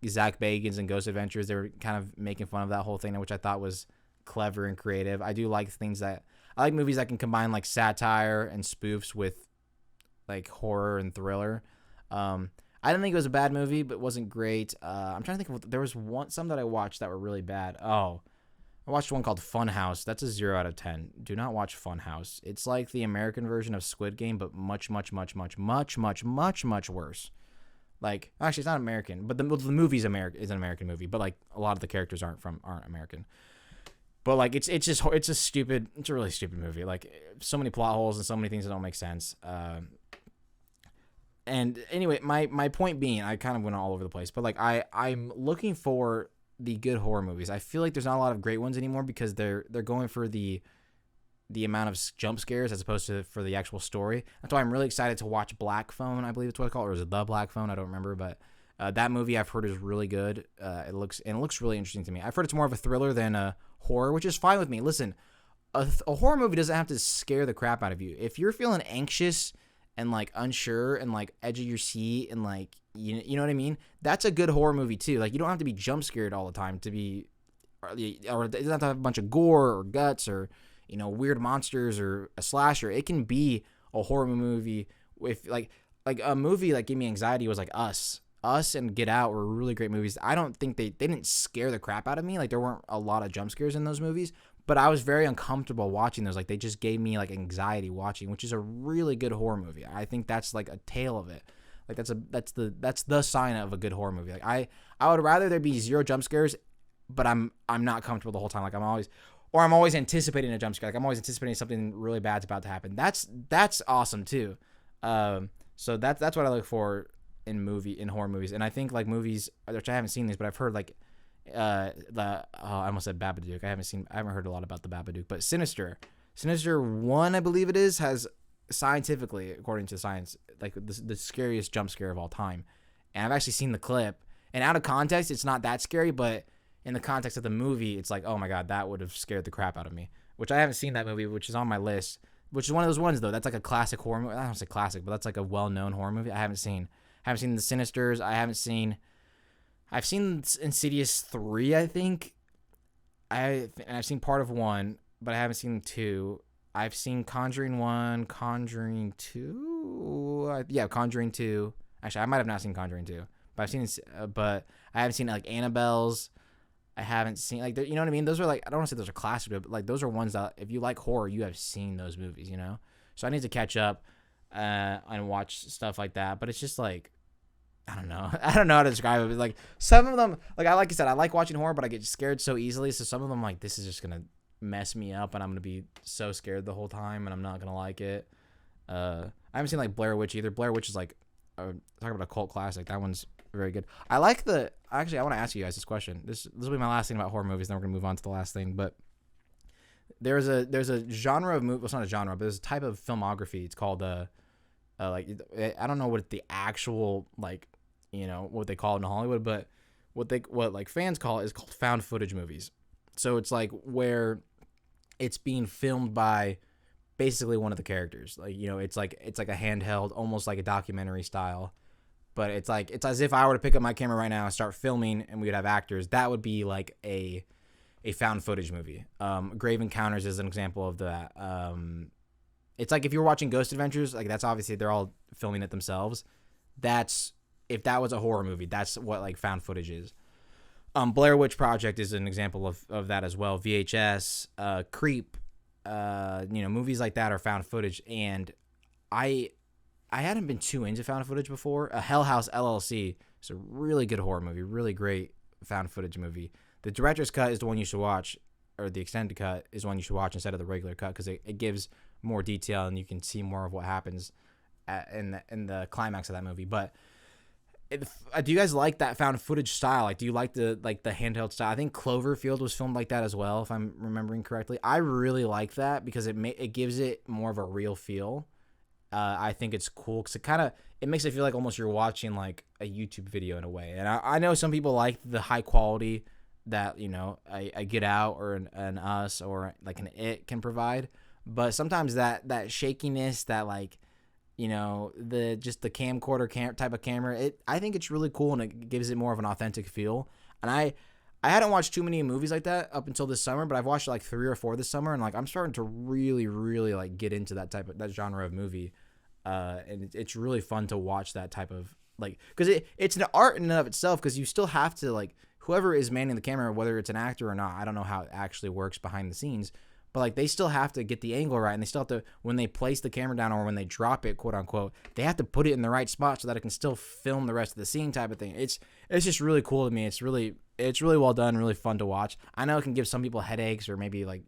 Zach Bagans and Ghost Adventures. They were kind of making fun of that whole thing, which I thought was clever and creative. I do like things that... I like movies that can combine, like, satire and spoofs with, like, horror and thriller. I didn't think it was a bad movie, but it wasn't great. I'm trying to think of... There was some that I watched that were really bad. Oh, I watched one called Funhouse. That's a 0 out of 10. Do not watch Funhouse. It's like the American version of Squid Game, but much, much, much, much, much, much, much, much worse. Like, actually, it's not American, but the movie's American is an American movie, but like a lot of the characters aren't American. But like it's a really stupid movie. Like so many plot holes and so many things that don't make sense. And anyway, my point being, I kind of went all over the place, but like I'm looking for the good horror movies. I feel like there's not a lot of great ones anymore because they're going for the amount of jump scares as opposed to for the actual story. That's why I'm really excited to watch Black Phone, I believe it's what it's called, or is it The Black Phone? I don't remember, but that movie I've heard is really good. It looks really interesting to me. I've heard it's more of a thriller than a horror, which is fine with me. Listen, a horror movie doesn't have to scare the crap out of you. If you're feeling anxious and like unsure and like edge of your seat and like you know what I mean, that's a good horror movie too. Like you don't have to be jump scared all the time to be, or it doesn't have to have a bunch of gore or guts or weird monsters or a slasher. It can be a horror movie with like a movie that gave me anxiety was like Us and Get Out were really great movies. I don't think they didn't scare the crap out of me. Like there weren't a lot of jump scares in those movies, but I was very uncomfortable watching those. Like they just gave me like anxiety watching, which is a really good horror movie. I think that's like a tale of it. Like that's the sign of a good horror movie. Like I would rather there be zero jump scares, but I'm not comfortable the whole time. Like I'm always anticipating a jump scare. Like I'm always anticipating something really bad's about to happen. That's awesome too. So that's what I look for in horror movies. And I think like movies, which I haven't seen these, but I've heard like I almost said Babadook. I haven't heard a lot about the Babadook, but Sinister 1, I believe it is, has scientifically, according to science, like the scariest jump scare of all time. And I've actually seen the clip, and out of context, it's not that scary, but in the context of the movie, it's like, oh my God, that would have scared the crap out of me, which I haven't seen that movie, which is on my list, which is one of those ones though. That's like a classic horror movie. I don't say classic, but that's like a well-known horror movie. I haven't seen the Sinisters. I've seen Insidious 3, I think. I've seen part of 1, but I haven't seen 2. I've seen Conjuring 1, Conjuring 2. Conjuring 2. Actually, I might have not seen Conjuring 2, but I've seen but I haven't seen like Annabelle's. I haven't seen like, you know what I mean? Those are like, I don't want to say those are classic, but like those are ones that if you like horror, you have seen those movies, So I need to catch up and watch stuff like that. But it's just like, I don't know how to describe it. But like some of them, like I said, I like watching horror, but I get scared so easily. So some of them, like, this is just gonna mess me up, and I'm gonna be so scared the whole time, and I'm not gonna like it. I haven't seen like Blair Witch either. Blair Witch is like talking about a cult classic. That one's very good. I like actually, I want to ask you guys this question. This will be my last thing about horror movies. Then we're gonna move on to the last thing. But there's a genre of movie. Well, it's not a genre, but there's a type of filmography. It's called like, I don't know what the actual like, what they call it in Hollywood, but what like fans call it is called found footage movies. So it's like where it's being filmed by basically one of the characters. Like, it's like a handheld, almost like a documentary style. But it's as if I were to pick up my camera right now and start filming, and we would have actors. That would be like a found footage movie. Grave Encounters is an example of that. It's like if you're watching Ghost Adventures, like that's obviously they're all filming it themselves. If that was a horror movie, that's what like found footage is. Blair Witch Project is an example of that as well. VHS, Creep, movies like that are found footage. And I hadn't been too into found footage before. Hell House LLC is a really good horror movie, really great found footage movie. The director's cut is the one you should watch, or the extended cut is one you should watch instead of the regular cut, because it gives more detail and you can see more of what happens in the climax of that movie. But do you guys like that found footage style? Like, do you like the handheld style? I think Cloverfield was filmed like that as well, if I'm remembering correctly. I really like that because it gives it more of a real feel. I think it's cool because it makes it feel like almost you're watching like a YouTube video in a way. And I know some people like the high quality that a Get Out or an Us or like an It can provide, but sometimes that shakiness, that like the camcorder type of camera, I think it's really cool, and it gives it more of an authentic feel. And I hadn't watched too many movies like that up until this summer, but I've watched like 3 or 4 this summer, and like I'm starting to really, really like get into that genre of movie. And it's really fun to watch that type of like, because it's an art in and of itself, because you still have to like, whoever is manning the camera, whether it's an actor or not, I don't know how it actually works behind the scenes, but like they still have to get the angle right, and they still have to, when they place the camera down or when they drop it, quote unquote, they have to put it in the right spot so that it can still film the rest of the scene type of thing. It's just really cool to me. It's really well done, really fun to watch. I know it can give some people headaches or maybe like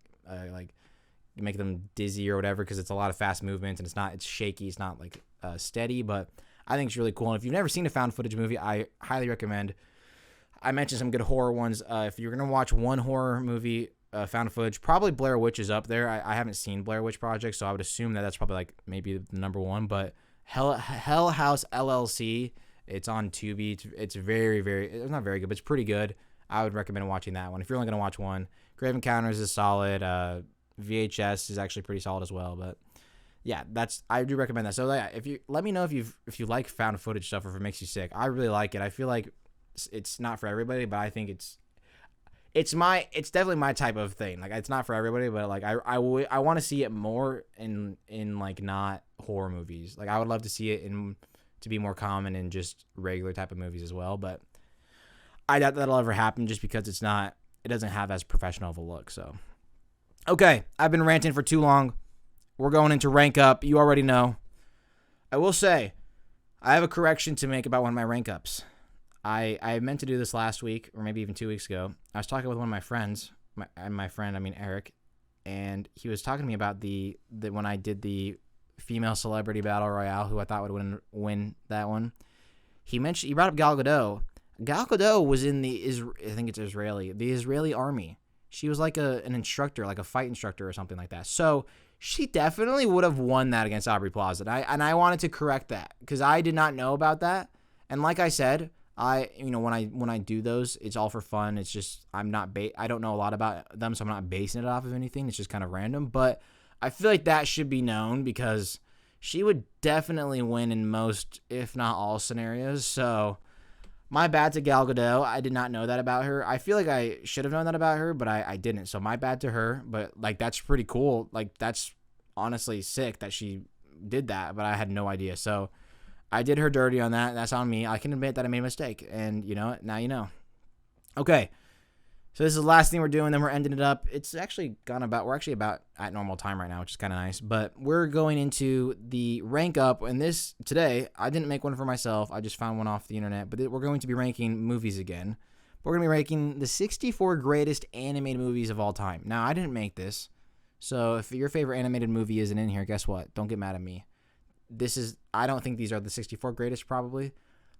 make them dizzy or whatever because it's a lot of fast movements and it's shaky, it's not like steady, but I think it's really cool. And if you've never seen a found footage movie, I highly recommend. I mentioned some good horror ones. If you're going to watch one horror movie, found footage, probably Blair Witch is up there. I haven't seen Blair Witch Project, so I would assume that's probably like maybe the number one. But Hell House LLC, it's on Tubi. It's it's not very good, but it's pretty good. I would recommend watching that one. If you're only going to watch one, Grave Encounters is solid. VHS is actually pretty solid as well. But yeah, I do recommend that. So yeah, if you let me know if you like found footage stuff or if it makes you sick. I really like it. I feel like it's not for everybody, but I think it's definitely my type of thing. Like it's not for everybody, but like I want to see it more in like not horror movies. Like I would love to see it to be more common in just regular type of movies as well. But I doubt that'll ever happen just because it doesn't have as professional of a look. So okay, I've been ranting for too long. We're going into rank up. You already know. I will say I have a correction to make about one of my rank ups. I meant to do this last week or maybe even 2 weeks ago. I was talking with one of my friends, my friend, I mean Eric, and he was talking to me about the when I did the female celebrity battle royale, who I thought would win that one. He brought up Gal Gadot. Gal Gadot was in the Israeli army. She was like an instructor, like a fight instructor or something like that. So she definitely would have won that against Aubrey Plaza. And I wanted to correct that because I did not know about that. And like I said, when I do those, it's all for fun. It's just I don't know a lot about them, so I'm not basing it off of anything. It's just kind of random. But I feel like that should be known because she would definitely win in most, if not all, scenarios. So my bad to Gal Gadot. I did not know that about her. I feel like I should have known that about her, but I didn't. So my bad to her. But like that's pretty cool. Like that's honestly sick that she did that, but I had no idea. So I did her dirty on that. That's on me. I can admit that I made a mistake. And you know, now you know. Okay. So this is the last thing we're doing. Then we're ending it up. We're actually about at normal time right now, which is kind of nice. But we're going into the rank up. And today, I didn't make one for myself. I just found one off the internet. But we're going to be ranking movies again. We're going to be ranking the 64 greatest animated movies of all time. Now, I didn't make this. So if your favorite animated movie isn't in here, guess what? Don't get mad at me. I don't think these are the 64 greatest, probably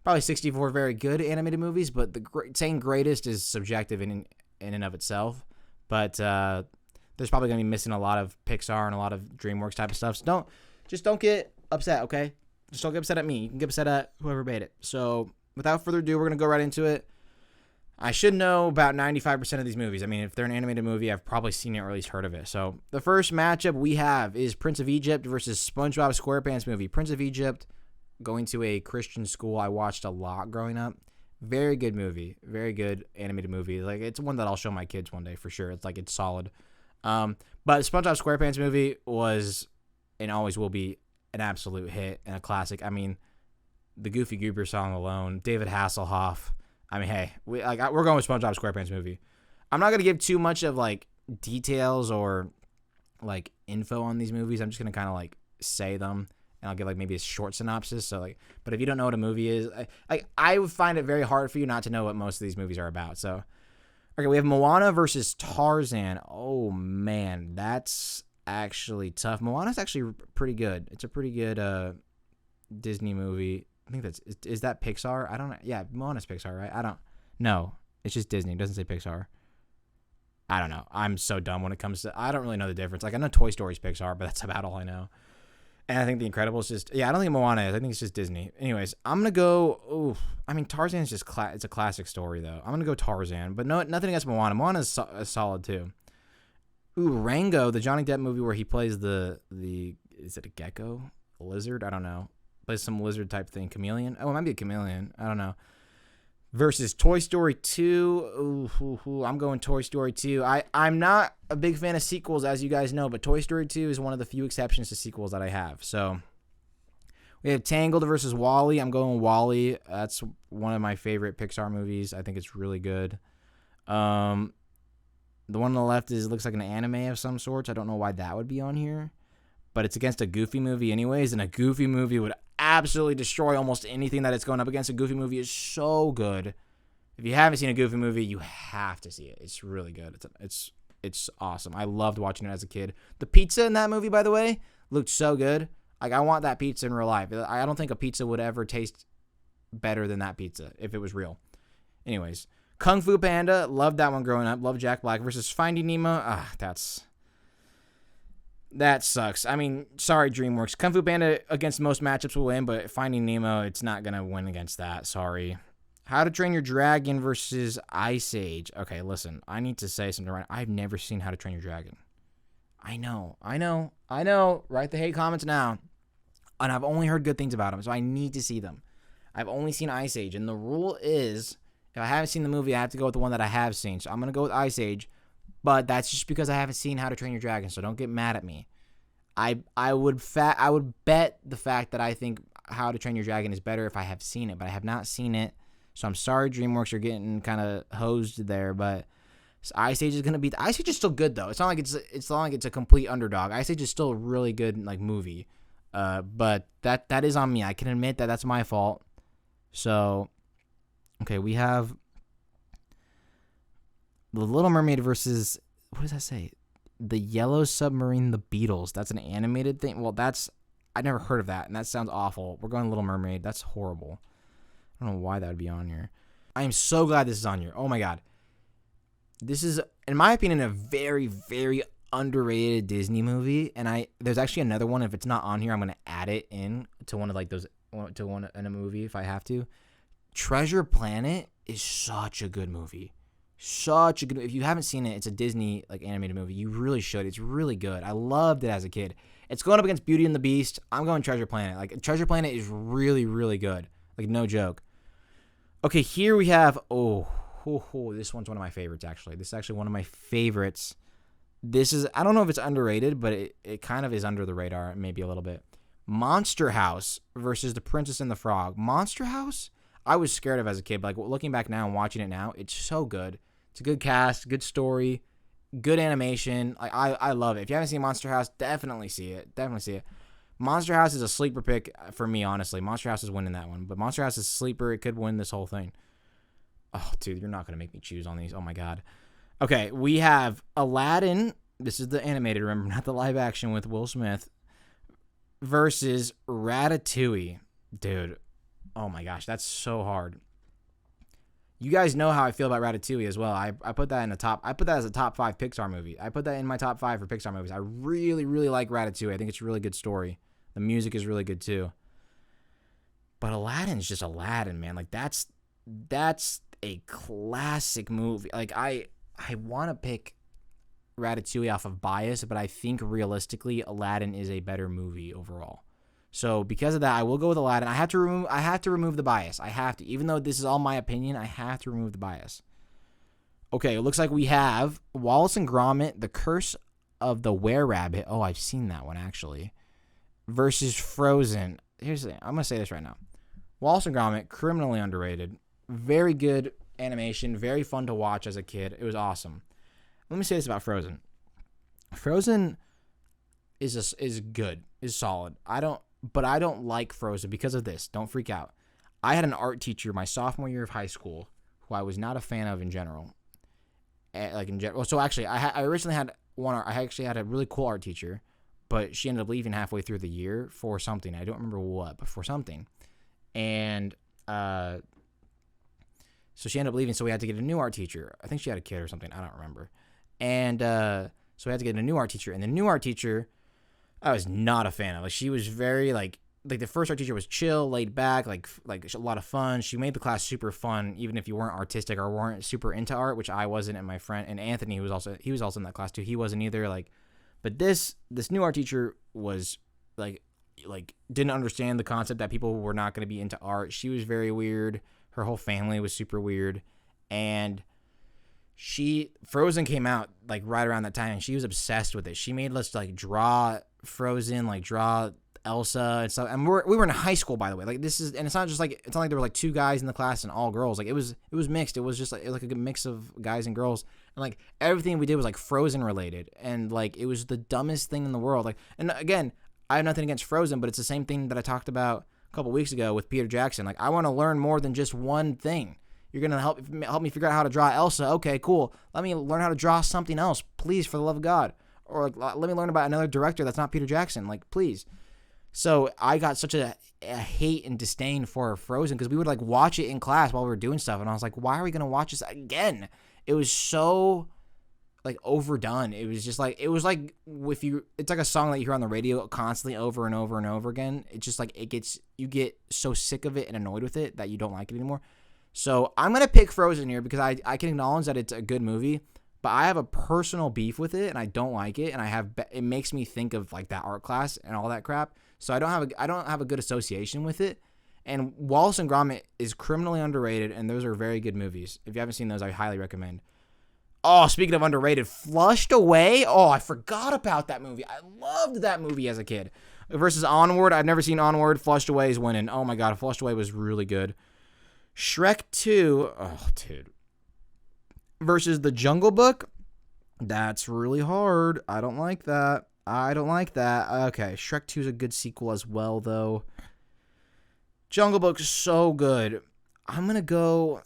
64 very good animated movies, but saying greatest is subjective in and of itself. But there's probably going to be missing a lot of Pixar and a lot of DreamWorks type of stuff. So don't get upset, okay? Just don't get upset at me. You can get upset at whoever made it. So without further ado, we're going to go right into it. I should know about 95% of these movies. I mean, if they're an animated movie, I've probably seen it or at least heard of it. So the first matchup we have is Prince of Egypt versus SpongeBob SquarePants movie. Prince of Egypt, going to a Christian school I watched a lot growing up. Very good movie. Very good animated movie. Like it's one that I'll show my kids one day for sure. It's solid. But SpongeBob SquarePants movie was and always will be an absolute hit and a classic. I mean, the Goofy Goober song alone, David Hasselhoff. I mean, hey, we're going with SpongeBob SquarePants movie. I'm not gonna give too much of like details or like info on these movies. I'm just gonna kind of like say them, and I'll give like maybe a short synopsis. So like, but if you don't know what a movie is, I would find it very hard for you not to know what most of these movies are about. So, okay, we have Moana versus Tarzan. Oh man, that's actually tough. Moana's actually pretty good. It's a pretty good Disney movie. I think is that Pixar? I don't know. Yeah, Moana's Pixar, right? I don't know. It's just Disney. It doesn't say Pixar. I don't know. I'm so dumb when it comes to... I don't really know the difference. Like, I know Toy Story's Pixar, but that's about all I know. And I think The Incredibles just... Yeah, I don't think Moana is. I think it's just Disney. Anyways, I'm going to go... Ooh, I mean, Tarzan's just... It's a classic story, though. I'm going to go Tarzan. But no, nothing against Moana. Moana's solid, too. Ooh, Rango, the Johnny Depp movie where he plays the... Is it a gecko? A lizard? I don't know. Plays some lizard type thing. Chameleon? Oh, it might be a chameleon. I don't know. Versus Toy Story 2. Ooh, I'm going Toy Story 2. I'm not a big fan of sequels, as you guys know, but Toy Story 2 is one of the few exceptions to sequels that I have. So we have Tangled versus WALL-E. I'm going WALL-E. That's one of my favorite Pixar movies. I think it's really good. The The one on the left looks like an anime of some sorts. I don't know why that would be on here, but it's against a Goofy movie anyways, and a Goofy movie would absolutely destroy almost anything that it's going up against. A Goofy movie is so good. If you haven't seen a Goofy movie, you have to see it. It's really good. It's awesome. I loved watching it as a kid. The pizza in that movie, by the way, looked so good. Like, I want that pizza in real life. I don't think a pizza would ever taste better than that pizza if it was real. Anyways, Kung Fu Panda, loved that one growing up. Loved Jack Black versus Finding Nemo. That sucks. I mean, sorry, DreamWorks. Kung Fu Panda against most matchups will win, but Finding Nemo, it's not going to win against that. Sorry. How to Train Your Dragon versus Ice Age. Okay, listen. I need to say something right. I've never seen How to Train Your Dragon. I know. Write the hate comments now. And I've only heard good things about them, so I need to see them. I've only seen Ice Age, and the rule is, if I haven't seen the movie, I have to go with the one that I have seen. So I'm going to go with Ice Age, but that's just because I haven't seen How to Train Your Dragon, so don't get mad at me. I would bet the fact that I think How to Train Your Dragon is better if I have seen it, but I have not seen it. So I'm sorry, DreamWorks, you're getting kind of hosed there, but Ice Age is gonna be. Ice Age is still good though. It's not like it's a complete underdog. Ice Age is still a really good like movie, but that is on me. I can admit that that's my fault. So, okay, we have The Little Mermaid versus, what does that say? The Yellow Submarine, The Beatles. That's an animated thing. Well, I never heard of that, and that sounds awful. We're going Little Mermaid. That's horrible. I don't know why that would be on here. I am so glad this is on here. Oh my God. This is, in my opinion, a very, very underrated Disney movie. And there's actually another one. If it's not on here, I'm going to add it in to one of like those, to one in a movie if I have to. Treasure Planet is such a good movie. If you haven't seen it, it's a Disney like animated movie. You really should. It's really good. I loved it as a kid. It's going up against Beauty and the Beast. I'm going Treasure Planet. Like, Treasure Planet is really, really good. Like, no joke. Okay, here we have, this one's one of my favorites, actually. This is actually one of my favorites. This is, I don't know if it's underrated, but it kind of is under the radar, maybe a little bit. Monster House versus The Princess and the Frog. Monster House, I was scared of as a kid, but like looking back now and watching it now, it's so good. It's a good cast, good story, good animation. I love it. If you haven't seen Monster House, definitely see it. Monster House is a sleeper pick for me, honestly. Monster House is winning that one. But Monster House is a sleeper. It could win this whole thing. Oh, dude, you're not going to make me choose on these. Oh, my God. Okay, we have Aladdin. This is the animated, remember, not the live action with Will Smith. Versus Ratatouille. Dude, oh, my gosh, that's so hard. You guys know how I feel about Ratatouille as well. I put that in the top. I put that as a top 5 Pixar movie. I put that in my top 5 for Pixar movies. I really, really like Ratatouille. I think it's a really good story. The music is really good too. But Aladdin's just Aladdin, man. Like that's a classic movie. Like I want to pick Ratatouille off of bias, but I think realistically Aladdin is a better movie overall. So because of that, I will go with Aladdin. I have to remove the bias. I have to. Even though this is all my opinion, I have to remove the bias. Okay, it looks like we have Wallace and Gromit, The Curse of the Were-Rabbit. Oh, I've seen that one actually. Versus Frozen. Here's the thing. I'm going to say this right now. Wallace and Gromit, criminally underrated. Very good animation. Very fun to watch as a kid. It was awesome. Let me say this about Frozen. Frozen is good. Is solid. I don't like Frozen because of this. Don't freak out. I had an art teacher my sophomore year of high school who I was not a fan of in general. So actually, I originally had I actually had a really cool art teacher, but she ended up leaving halfway through the year for something. I don't remember what, but for something. And so she ended up leaving, so we had to get a new art teacher. I think she had a kid or something. I don't remember. And so we had to get a new art teacher. And the new art teacher, I was not a fan of. Like, she was very, like the first art teacher was chill, laid back, like a lot of fun. She made the class super fun, even if you weren't artistic or weren't super into art, which I wasn't, and my friend, and Anthony, he was also in that class too. He wasn't either, like. But this new art teacher was like didn't understand the concept that people were not going to be into art. She was very weird. Her whole family was super weird. And Frozen came out like right around that time, and she was obsessed with it. She made us like draw Frozen, like draw Elsa and stuff. And we were in high school, by the way. Like, this is, and it's not like there were like 2 guys in the class and all girls. Like, it was mixed. It was just like a good mix of guys and girls. And like everything we did was like Frozen related, and like it was the dumbest thing in the world. Like, and again, I have nothing against Frozen, but it's the same thing that I talked about a couple weeks ago with Peter Jackson. Like, I want to learn more than just one thing. You're gonna help me figure out how to draw Elsa. Okay, cool. Let me learn how to draw something else, please, for the love of God. Or like, let me learn about another director that's not Peter Jackson. Like, please. So I got such a hate and disdain for Frozen because we would like watch it in class while we were doing stuff, and I was like, why are we gonna watch this again? It was so like overdone. It was just like, it was like it's like a song that you hear on the radio constantly over and over and over again. It's just like you get so sick of it and annoyed with it that you don't like it anymore. So I'm going to pick Frozen here because I can acknowledge that it's a good movie, but I have a personal beef with it and I don't like it. And it makes me think of like that art class and all that crap. So I don't have a good association with it. And Wallace and Gromit is criminally underrated, and those are very good movies. If you haven't seen those, I highly recommend. Oh, speaking of underrated, Flushed Away. Oh, I forgot about that movie. I loved that movie as a kid. Versus Onward. I've never seen Onward. Flushed Away is winning. Oh my God, Flushed Away was really good. Shrek 2. Oh, dude. Versus The Jungle Book. That's really hard. I don't like that. Okay, Shrek 2 is a good sequel as well, though. Jungle Book is so good. I'm going to go...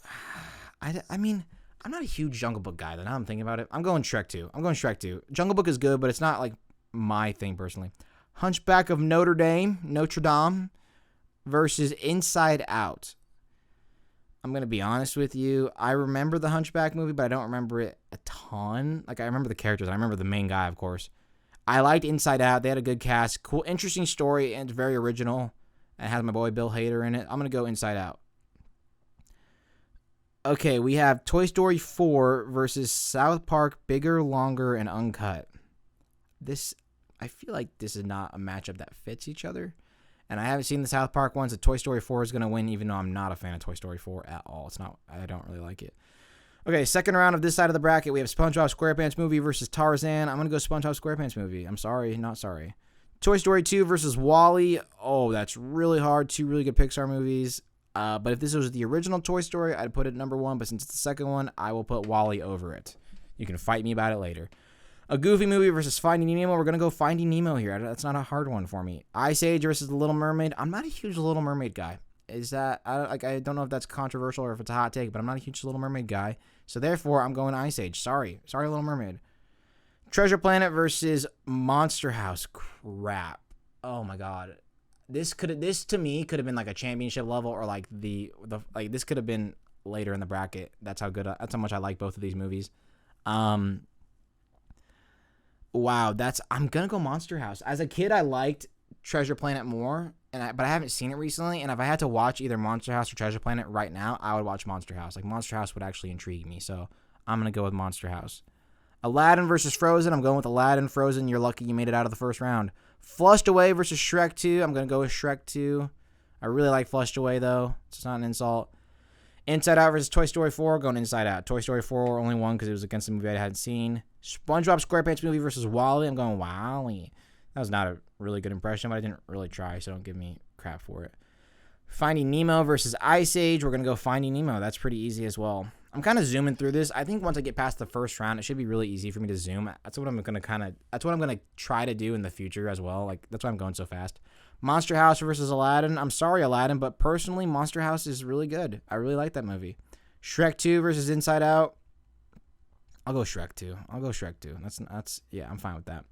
I mean... I'm not a huge Jungle Book guy, though. Now I'm thinking about it. I'm going Shrek 2. Jungle Book is good, but it's not, like, my thing, personally. Hunchback of Notre Dame versus Inside Out. I'm going to be honest with you. I remember the Hunchback movie, but I don't remember it a ton. Like, I remember the characters. I remember the main guy, of course. I liked Inside Out. They had a good cast. Cool, interesting story, and it's very original. It has my boy Bill Hader in it. I'm going to go Inside Out. Okay, we have Toy Story 4 versus South Park, Bigger, Longer, and Uncut. I feel like this is not a matchup that fits each other. And I haven't seen the South Park ones. The Toy Story 4 is going to win, even though I'm not a fan of Toy Story 4 at all. I don't really like it. Okay, second round of this side of the bracket, we have SpongeBob SquarePants movie versus Tarzan. I'm going to go SpongeBob SquarePants movie. I'm sorry, not sorry. Toy Story 2 versus WALL-E. Oh, that's really hard. 2 really good Pixar movies. But if this was the original Toy Story, I'd put it number 1. But since it's the second one, I will put WALL-E over it. You can fight me about it later. A Goofy movie versus Finding Nemo. We're going to go Finding Nemo here. That's not a hard one for me. Ice Age versus The Little Mermaid. I'm not a huge Little Mermaid guy. I don't know if that's controversial or if it's a hot take, but I'm not a huge Little Mermaid guy. So therefore, I'm going Ice Age. Sorry, Little Mermaid. Treasure Planet versus Monster House. Crap. Oh my God. This to me could have been like a championship level, or like this could have been later in the bracket. That's how much I like both of these movies. Wow, I'm gonna go Monster House. As a kid, I liked Treasure Planet more, but I haven't seen it recently. And if I had to watch either Monster House or Treasure Planet right now, I would watch Monster House. Like, Monster House would actually intrigue me, so I'm gonna go with Monster House. Aladdin versus Frozen. I'm going with Aladdin. Frozen, you're lucky you made it out of the first round. Flushed Away versus Shrek 2. I'm going to go with Shrek 2. I really like Flushed Away, though. It's not an insult. Inside Out versus Toy Story 4. Going Inside Out. Toy Story 4 only won because it was against a movie I hadn't seen. SpongeBob SquarePants movie versus WALL-E. I'm going WALL-E. That was not a really good impression, but I didn't really try, so don't give me crap for it. Finding Nemo versus Ice Age. We're going to go Finding Nemo. That's pretty easy as well. I'm kind of zooming through this. I think once I get past the first round, it should be really easy for me to zoom. That's what I'm going to try to do in the future as well. Like, that's why I'm going so fast. Monster House versus Aladdin. I'm sorry, Aladdin, but personally, Monster House is really good. I really like that movie. Shrek 2 versus Inside Out. I'll go Shrek 2. Yeah, I'm fine with that.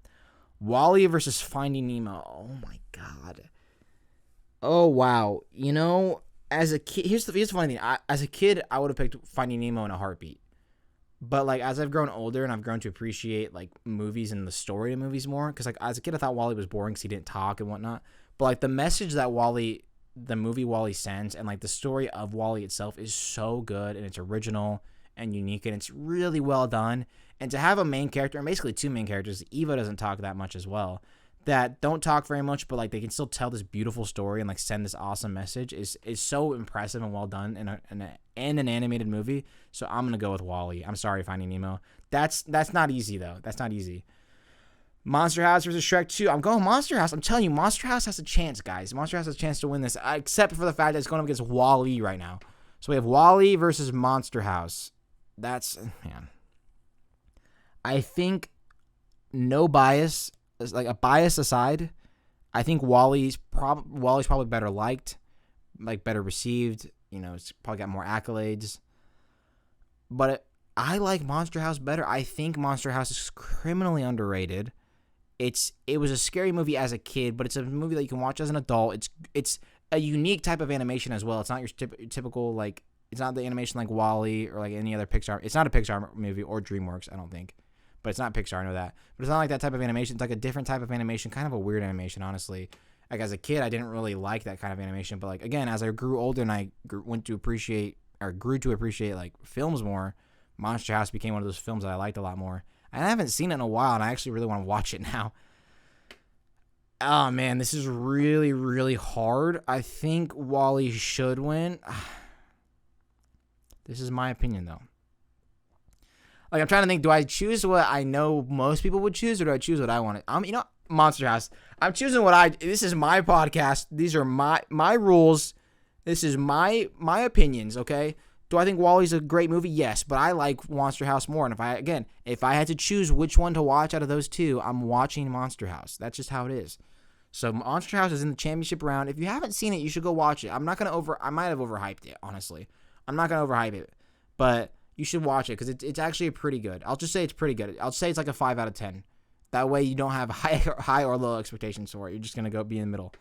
WALL-E versus Finding Nemo. Oh my God. Oh wow. You know, as a kid, here's the funny thing. As a kid, I would have picked Finding Nemo in a heartbeat. But like, as I've grown older and I've grown to appreciate like movies and the story of movies more, because like as a kid I thought WALL-E was boring because he didn't talk and whatnot. But like the message that the movie WALL-E sends, and like the story of WALL-E itself is so good, and it's original and unique, and it's really well done. And to have a main character, and basically 2 main characters, Eva doesn't talk that much as well, that don't talk very much, but like they can still tell this beautiful story and like send this awesome message is so impressive and well done in an animated movie. So I'm gonna go with WALL-E. I'm sorry, Finding Nemo. That's not easy though. That's not easy. Monster House versus Shrek 2. I'm going Monster House. I'm telling you, Monster House has a chance, guys. Monster House has a chance to win this, except for the fact that it's going up against Wall-E right now. So we have Wall-E versus Monster House. That's, man. I think, no bias, like a bias aside, I think Wall-E's probably better liked, like better received. You know, it's probably got more accolades. But I like Monster House better. I think Monster House is criminally underrated. It was a scary movie as a kid, but it's a movie that you can watch as an adult. It's a unique type of animation as well. It's not your typical, like, it's not the animation like Wall-E or like any other Pixar. It's not a Pixar movie or DreamWorks, I don't think. But it's not Pixar, I know that. But it's not like that type of animation. It's like a different type of animation, kind of a weird animation, honestly. Like, as a kid, I didn't really like that kind of animation. But, like, again, as I grew older and I grew to appreciate, like, films more, Monster House became one of those films that I liked a lot more. And I haven't seen it in a while, and I actually really want to watch it now. Oh, man, this is really, really hard. I think Wall-E should win. This is my opinion, though. Like, I'm trying to think, do I choose what I know most people would choose, or do I choose what I want to? Monster House. I'm choosing this is my podcast. These are my rules. This is my opinions, okay? Do I think Wall-E's a great movie? Yes, but I like Monster House more. And if I had to choose which one to watch out of those two, I'm watching Monster House. That's just how it is. So Monster House is in the championship round. If you haven't seen it, you should go watch it. I might have overhyped it, honestly. I'm not going to overhype it, but you should watch it because it's actually pretty good. I'll just say it's pretty good. I'll say it's like a 5 out of 10. That way you don't have high or low expectations for it. You're just going to go be in the middle.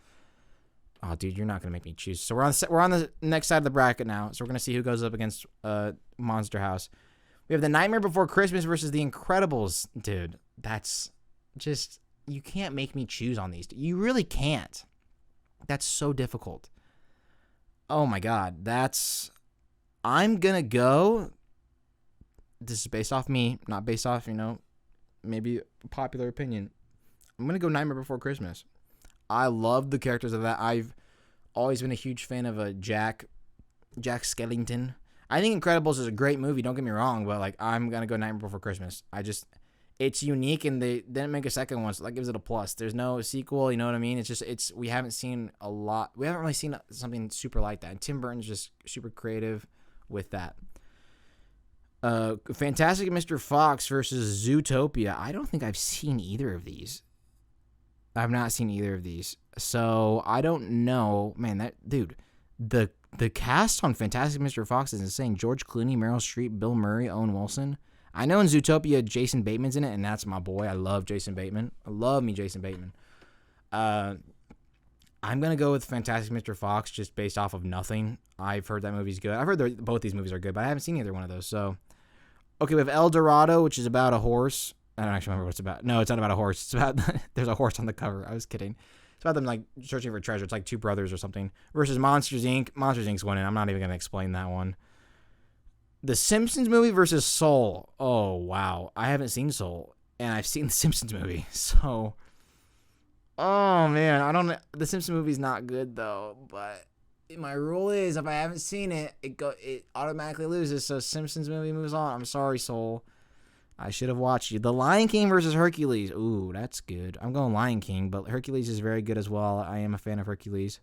Oh, dude, you're not going to make me choose. So we're on the next side of the bracket now. So we're going to see who goes up against Monster House. We have The Nightmare Before Christmas versus The Incredibles. Dude, that's just, you can't make me choose on these. You really can't. That's so difficult. Oh, my God. I'm going to go. This is based off me, not based off, maybe popular opinion. I'm going to go Nightmare Before Christmas. I love the characters of that. I've always been a huge fan of Jack Skellington. I think Incredibles is a great movie, don't get me wrong, but like I'm going to go Nightmare Before Christmas. It's unique, and they didn't make a second one, so that gives it a plus. There's no sequel, you know what I mean? We haven't seen a lot. We haven't really seen something super like that. And Tim Burton's just super creative with that. Fantastic Mr. Fox versus Zootopia. I don't think I've seen either of these. I've not seen either of these. So, I don't know. Man, the cast on Fantastic Mr. Fox is insane. George Clooney, Meryl Streep, Bill Murray, Owen Wilson. I know in Zootopia, Jason Bateman's in it, and that's my boy. I love Jason Bateman. I love me Jason Bateman. I'm going to go with Fantastic Mr. Fox just based off of nothing. I've heard that movie's good. I've heard both these movies are good, but I haven't seen either one of those. So, okay, we have El Dorado, which is about a horse. I don't actually remember what it's about. No, it's not about a horse. It's about, there's a horse on the cover. I was kidding. It's about them, like, searching for treasure. It's like two brothers or something. Versus Monsters, Inc. Monsters, Inc.'s winning. I'm not even going to explain that one. The Simpsons movie versus Soul. Oh, wow. I haven't seen Soul, and I've seen the Simpsons movie. So, oh, man. The Simpsons movie's not good, though. But my rule is if I haven't seen it, it automatically loses. So, Simpsons movie moves on. I'm sorry, Soul. I should have watched you. The Lion King versus Hercules. Ooh, that's good. I'm going Lion King, but Hercules is very good as well. I am a fan of Hercules.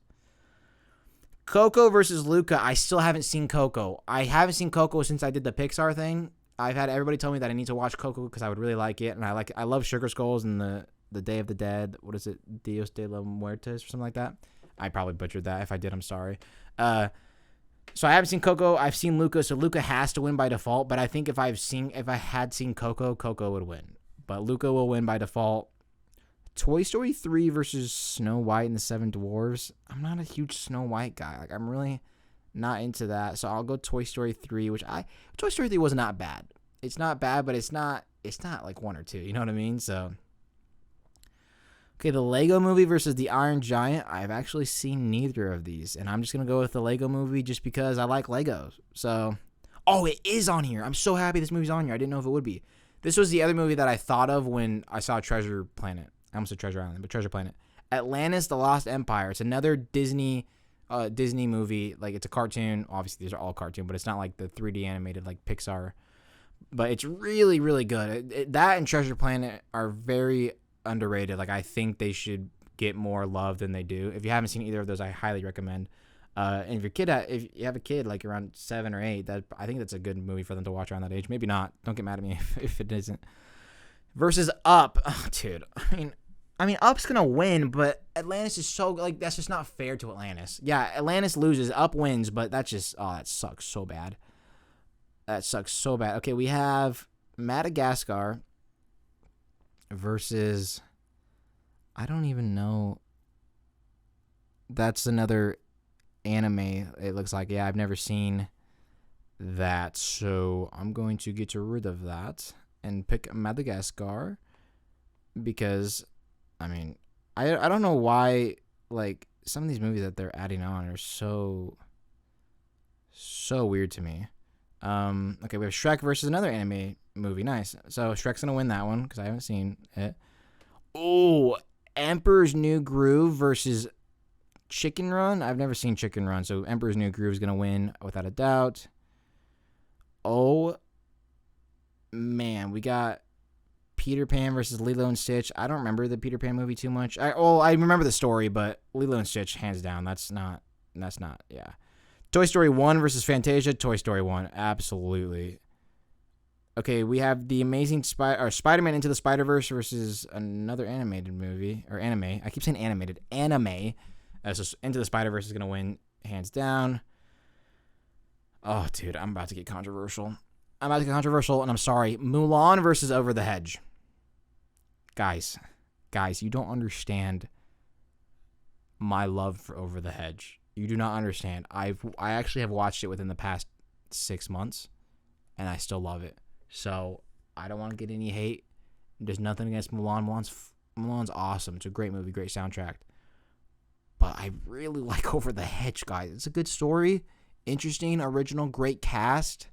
Coco versus Luca. I still haven't seen Coco. I haven't seen Coco since I did the Pixar thing. I've had everybody tell me that I need to watch Coco because I would really like it, and I love Sugar Skulls and the Day of the Dead. What is it? Dios de los Muertos or something like that. I probably butchered that. If I did, I'm sorry. So I haven't seen Coco. I've seen Luca, so Luca has to win by default. But I think if I had seen Coco, Coco would win. But Luca will win by default. Toy Story 3 versus Snow White and the Seven Dwarfs. I'm not a huge Snow White guy. Like, I'm really not into that. So I'll go Toy Story 3, Toy Story 3 was not bad. It's not bad, but it's not like 1 or 2. You know what I mean? So, okay, the Lego Movie versus the Iron Giant. I've actually seen neither of these, and I'm just going to go with the Lego Movie just because I like Legos. So, oh, it is on here. I'm so happy this movie's on here. I didn't know if it would be. This was the other movie that I thought of when I saw Treasure Planet. I almost said Treasure Island, but Treasure Planet. Atlantis, The Lost Empire. It's another Disney movie. Like, it's a cartoon. Obviously, these are all cartoon, but it's not like the 3D animated like Pixar. But it's really, really good. That and Treasure Planet are very underrated. Like, I think they should get more love than they do. If you haven't seen either of those, I highly recommend. And if you have a kid like around 7 or 8, that I think that's a good movie for them to watch around that age. Maybe not. Don't get mad at me if it isn't. Versus Up, oh, dude. I mean, Up's gonna win, but Atlantis is so like that's just not fair to Atlantis. Yeah, Atlantis loses, Up wins, but that sucks so bad. That sucks so bad. Okay, we have Madagascar versus I don't even know. That's another anime. It looks like I've never seen that, so I'm going to get rid of that and pick Madagascar because. I mean, I don't know why, like, some of these movies that they're adding on are so weird to me. Okay, we have Shrek versus another anime movie. Nice. So Shrek's going to win that one because I haven't seen it. Oh, Emperor's New Groove versus Chicken Run. I've never seen Chicken Run, so Emperor's New Groove is going to win without a doubt. Oh, man, we got Peter Pan versus Lilo and Stitch. I don't remember the Peter Pan movie too much. I remember the story, but Lilo and Stitch, hands down, that's not, yeah. Toy Story 1 versus Fantasia. Toy Story 1, absolutely. Okay, we have the Amazing Spider-Man Into the Spider-Verse versus another animated movie, or anime. I keep saying animated. Anime. So Into the Spider-Verse is going to win, hands down. Oh, dude, I'm about to get controversial. And I'm sorry. Mulan versus Over the Hedge. Guys, you don't understand my love for Over the Hedge. You do not understand. I actually have watched it within the past 6 months, and I still love it. So I don't want to get any hate. There's nothing against Mulan. Mulan's awesome. It's a great movie, great soundtrack. But I really like Over the Hedge, guys. It's a good story, interesting, original, great cast.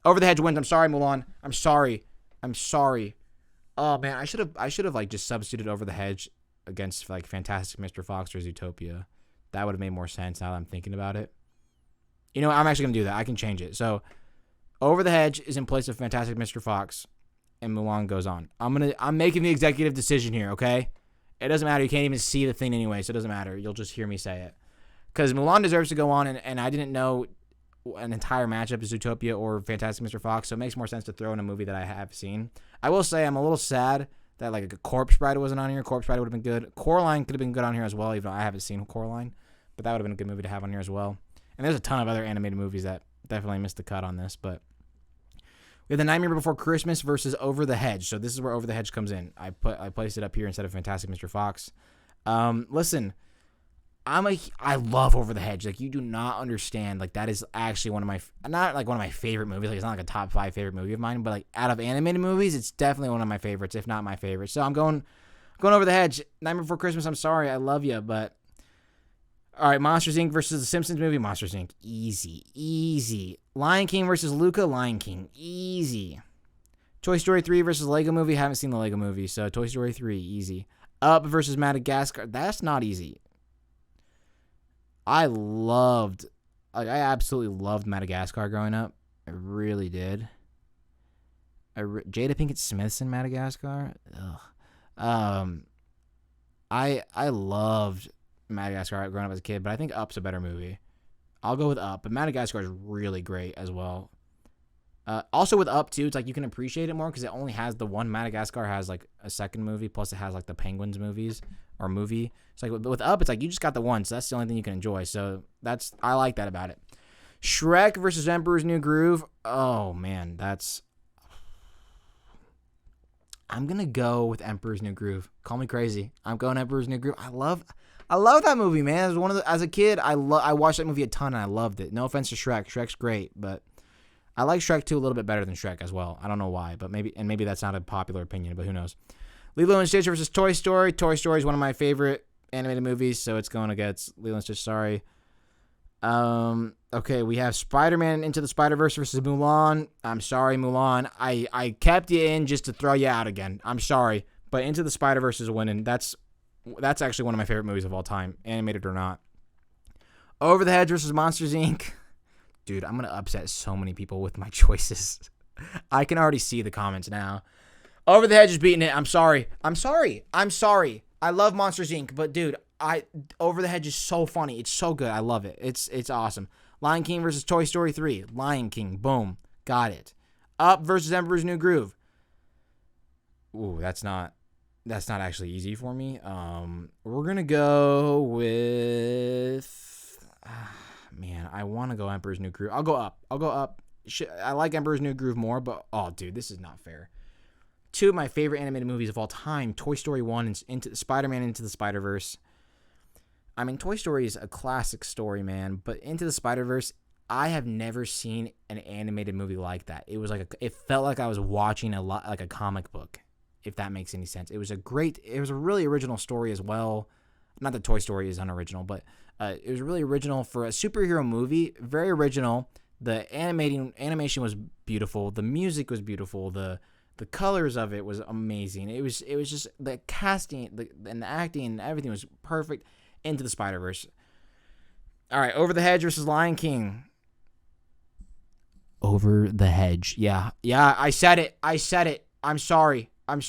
Over the Hedge wins. I'm sorry, Mulan. I'm sorry. Oh man, I should have like just substituted Over the Hedge against like Fantastic Mr. Fox or Zootopia. That would have made more sense now that I'm thinking about it. You know, I'm actually gonna do that. I can change it. So Over the Hedge is in place of Fantastic Mr. Fox, and Mulan goes on. I'm making the executive decision here, okay? It doesn't matter. You can't even see the thing anyway, so it doesn't matter. You'll just hear me say it. Because Mulan deserves to go on, and I didn't know an entire matchup is Zootopia or Fantastic Mr. Fox, so it makes more sense to throw in a movie that I have seen. I will say I'm a little sad that like a Corpse Bride wasn't on here. Corpse Bride would have been good. Coraline could have been good on here as well, even though I haven't seen Coraline, but that would have been a good movie to have on here as well. And there's a ton of other animated movies that definitely missed the cut on this, but we have The Nightmare Before Christmas versus Over the Hedge. So this is where Over the Hedge comes in. I placed it up here instead of Fantastic Mr. Fox. Listen, I love Over the Hedge. Like, you do not understand. Like, that is actually not like one of my favorite movies. Like, it's not like a top 5 favorite movie of mine, but like out of animated movies, it's definitely one of my favorites, if not my favorite. So I'm going Over the Hedge. Nightmare Before Christmas. I'm sorry, I love you, but all right. Monsters Inc. versus the Simpsons movie. Monsters Inc. Easy. Lion King versus Luca. Lion King. Easy. Toy Story 3 versus Lego Movie. Haven't seen the Lego Movie, so Toy Story 3. Easy. Up versus Madagascar. That's not easy. I absolutely loved Madagascar growing up. I really did. Jada Pinkett Smith's in Madagascar. Ugh. I loved Madagascar growing up as a kid, but I think Up's a better movie. I'll go with Up, but Madagascar is really great as well. Also with Up too, it's like you can appreciate it more because it only has the one. Madagascar has like a second movie, plus it has like the Penguins movie. It's like with Up, it's like you just got the one, so that's the only thing you can enjoy. So I like that about it. Shrek versus Emperor's New Groove. Oh man, I'm gonna go with Emperor's New Groove. Call me crazy. I'm going Emperor's New Groove. I love that movie, man. As a kid, I watched that movie a ton and I loved it. No offense to Shrek. Shrek's great, but I like Shrek 2 a little bit better than Shrek as well. I don't know why, but maybe that's not a popular opinion, but who knows. Lilo and Stitch versus Toy Story. Toy Story is one of my favorite animated movies, so it's going against Lilo and Stitch. Sorry. Okay, we have Spider-Man Into the Spider-Verse versus Mulan. I'm sorry, Mulan. I kept you in just to throw you out again. I'm sorry, but Into the Spider-Verse is winning. That's actually one of my favorite movies of all time, animated or not. Over the Hedge versus Monsters Inc. Dude, I'm going to upset so many people with my choices. I can already see the comments now. Over the Hedge is beating it. I'm sorry. I love Monsters Inc., but dude, Over the Hedge is so funny. It's so good. I love it. It's awesome. Lion King versus Toy Story 3. Lion King. Boom. Got it. Up versus Emperor's New Groove. Ooh, that's not actually easy for me. We're gonna go with. Man, I want to go Emperor's New Groove. I'll go Up. I like Emperor's New Groove more, but dude, this is not fair. Two of my favorite animated movies of all time: Toy Story 1 and into Spider-Man Into the Spider-Verse. I mean, Toy Story is a classic story, man. But Into the Spider-Verse, I have never seen an animated movie like that. It was it felt like I was watching like a comic book, if that makes any sense. It was a really original story as well. Not that Toy Story is unoriginal, but it was really original for a superhero movie. Very original. The animation was beautiful. The music was beautiful. The colors of it was amazing. It was just the casting and the acting and everything was perfect. Into the Spider-Verse. All right, Over the Hedge versus Lion King. Over the Hedge. Yeah, I said it. I'm sorry. I'm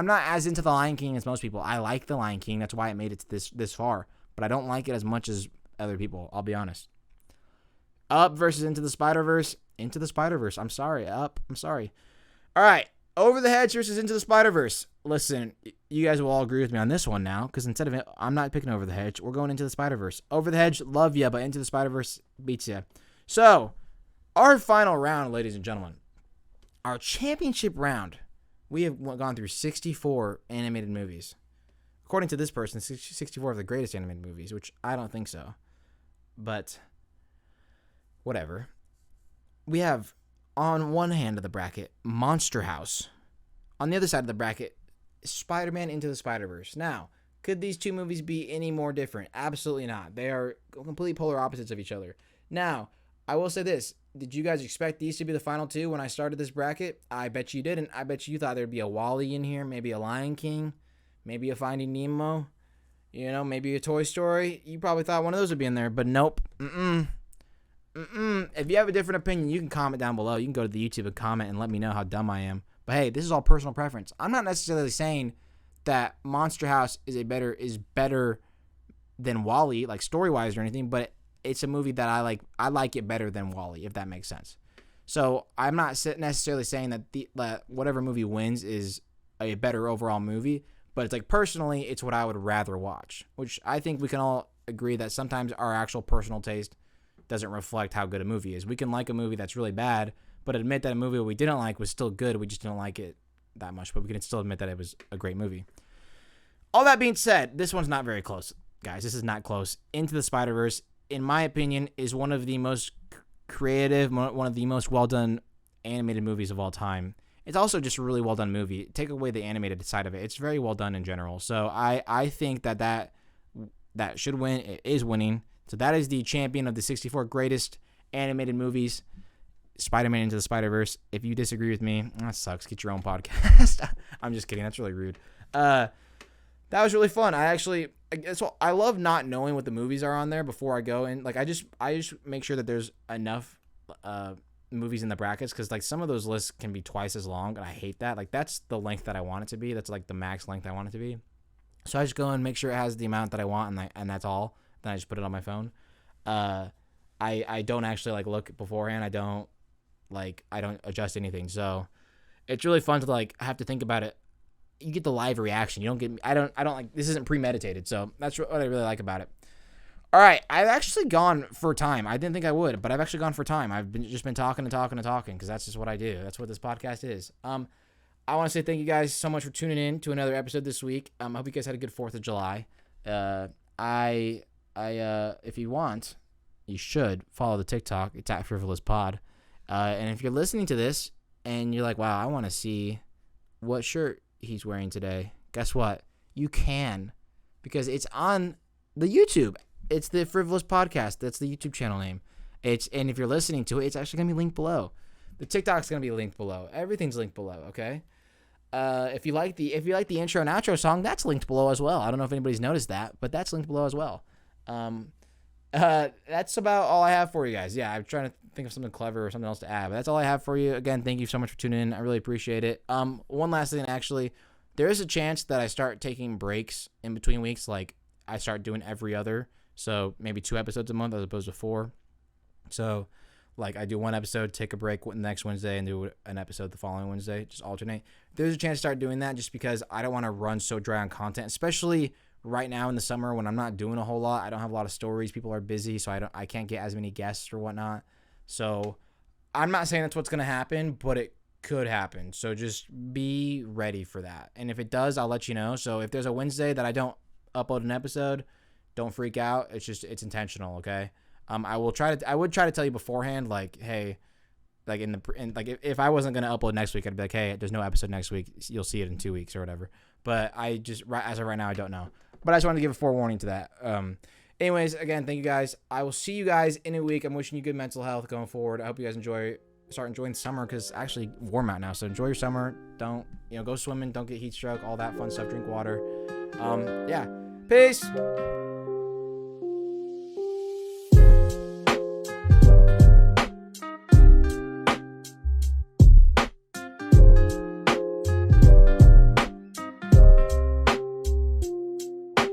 not as into the Lion King as most people. I like the Lion King. That's why it made it to this far. But I don't like it as much as other people. I'll be honest. Up versus Into the Spider-Verse. Into the Spider-Verse. I'm sorry. Up. I'm sorry. All right. Over the Hedge versus Into the Spider-Verse. Listen, you guys will all agree with me on this one now, because instead of it, I'm not picking Over the Hedge. We're going Into the Spider-Verse. Over the Hedge, love ya, but Into the Spider-Verse beats ya. So, our final round, ladies and gentlemen, our championship round, we have gone through 64 animated movies. According to this person, 64 of the greatest animated movies, which I don't think so. But, whatever. We have, on one hand of the bracket, Monster House. On the other side of the bracket, Spider-Man Into the Spider-Verse. Now, could these two movies be any more different? Absolutely not. They are completely polar opposites of each other. Now, I will say this. Did you guys expect these to be the final two when I started this bracket? I bet you didn't. I bet you thought there'd be a WALL-E in here, maybe a Lion King, maybe a Finding Nemo, maybe a Toy Story. You probably thought one of those would be in there, but nope. If you have a different opinion, you can comment down below. You can go to the YouTube and comment and let me know how dumb I am. But hey, this is all personal preference. I'm not necessarily saying that Monster House is better than WALL-E, like story-wise or anything, but it's a movie that I like. I like it better than WALL-E, if that makes sense. So I'm not necessarily saying that whatever movie wins is a better overall movie, but it's like personally, it's what I would rather watch, which I think we can all agree that sometimes our actual personal taste doesn't reflect how good a movie is. We can like a movie that's really bad, but admit that a movie we didn't like was still good. We just didn't like it that much, but we can still admit that it was a great movie. All that being said, this one's not very close, guys. This is not close. Into the Spider-Verse, in my opinion, is one of the most creative, one of the most well-done animated movies of all time. It's also just a really well-done movie. Take away the animated side of it. It's very well done in general. So I think that should win. It is winning. So that is the champion of the 64 greatest animated movies, Spider-Man Into the Spider-Verse. If you disagree with me, that sucks. Get your own podcast. I'm just kidding. That's really rude. That was really fun. I love not knowing what the movies are on there before I go in. Like I just make sure that there's enough movies in the brackets, because like some of those lists can be twice as long, and I hate that. Like that's the length that I want it to be. That's like the max length I want it to be. So I just go and make sure it has the amount that I want, and that's all. Then I just put it on my phone. I don't actually like look beforehand. I don't adjust anything. So it's really fun to like have to think about it. You get the live reaction. You don't get. I don't like, this isn't premeditated. So that's what I really like about it. All right, I've actually gone for time. I didn't think I would, but I've actually gone for time. I've just been talking because that's just what I do. That's what this podcast is. I want to say thank you guys so much for tuning in to another episode this week. I hope you guys had a good 4th of July. If you want, you should follow the TikTok. It's at Frivolous Pod. And if you're listening to this and you're like, wow, I want to see what shirt he's wearing today, guess what? You can, because it's on the YouTube. It's the Frivolous Podcast. That's the YouTube channel name. And if you're listening to it, it's actually gonna be linked below. The TikTok's gonna be linked below. Everything's linked below. Okay. If you like the intro and outro song, that's linked below as well. I don't know if anybody's noticed that, but that's linked below as well. That's about all I have for you guys. Yeah, I'm trying to think of something clever or something else to add, but that's all I have for you. Again, thank you so much for tuning in. I really appreciate it. One last thing, actually, there is a chance that I start taking breaks in between weeks. Like I start doing every other, so maybe 2 episodes a month as opposed to 4. So, like I do 1 episode, take a break the next Wednesday, and do an episode the following Wednesday. Just alternate. There's a chance to start doing that just because I don't want to run so dry on content, especially right now in the summer when I'm not doing a whole lot. I don't have a lot of stories. People are busy, so I can't get as many guests or whatnot. So I'm not saying that's what's gonna happen, but it could happen. So just be ready for that. And if it does, I'll let you know. So if there's a Wednesday that I don't upload an episode, don't freak out. It's intentional, okay? I would try to tell you beforehand, like, hey, like if I wasn't gonna upload next week, I'd be like, hey, there's no episode next week. You'll see it in 2 weeks or whatever. But as of right now, I don't know. But I just wanted to give a forewarning to that. Anyways, again, thank you guys. I will see you guys in a week. I'm wishing you good mental health going forward. I hope you guys start enjoying summer because it's actually warm out now. So enjoy your summer. Don't, go swimming. Don't get heat stroke. All that fun stuff. Drink water. Yeah. Peace.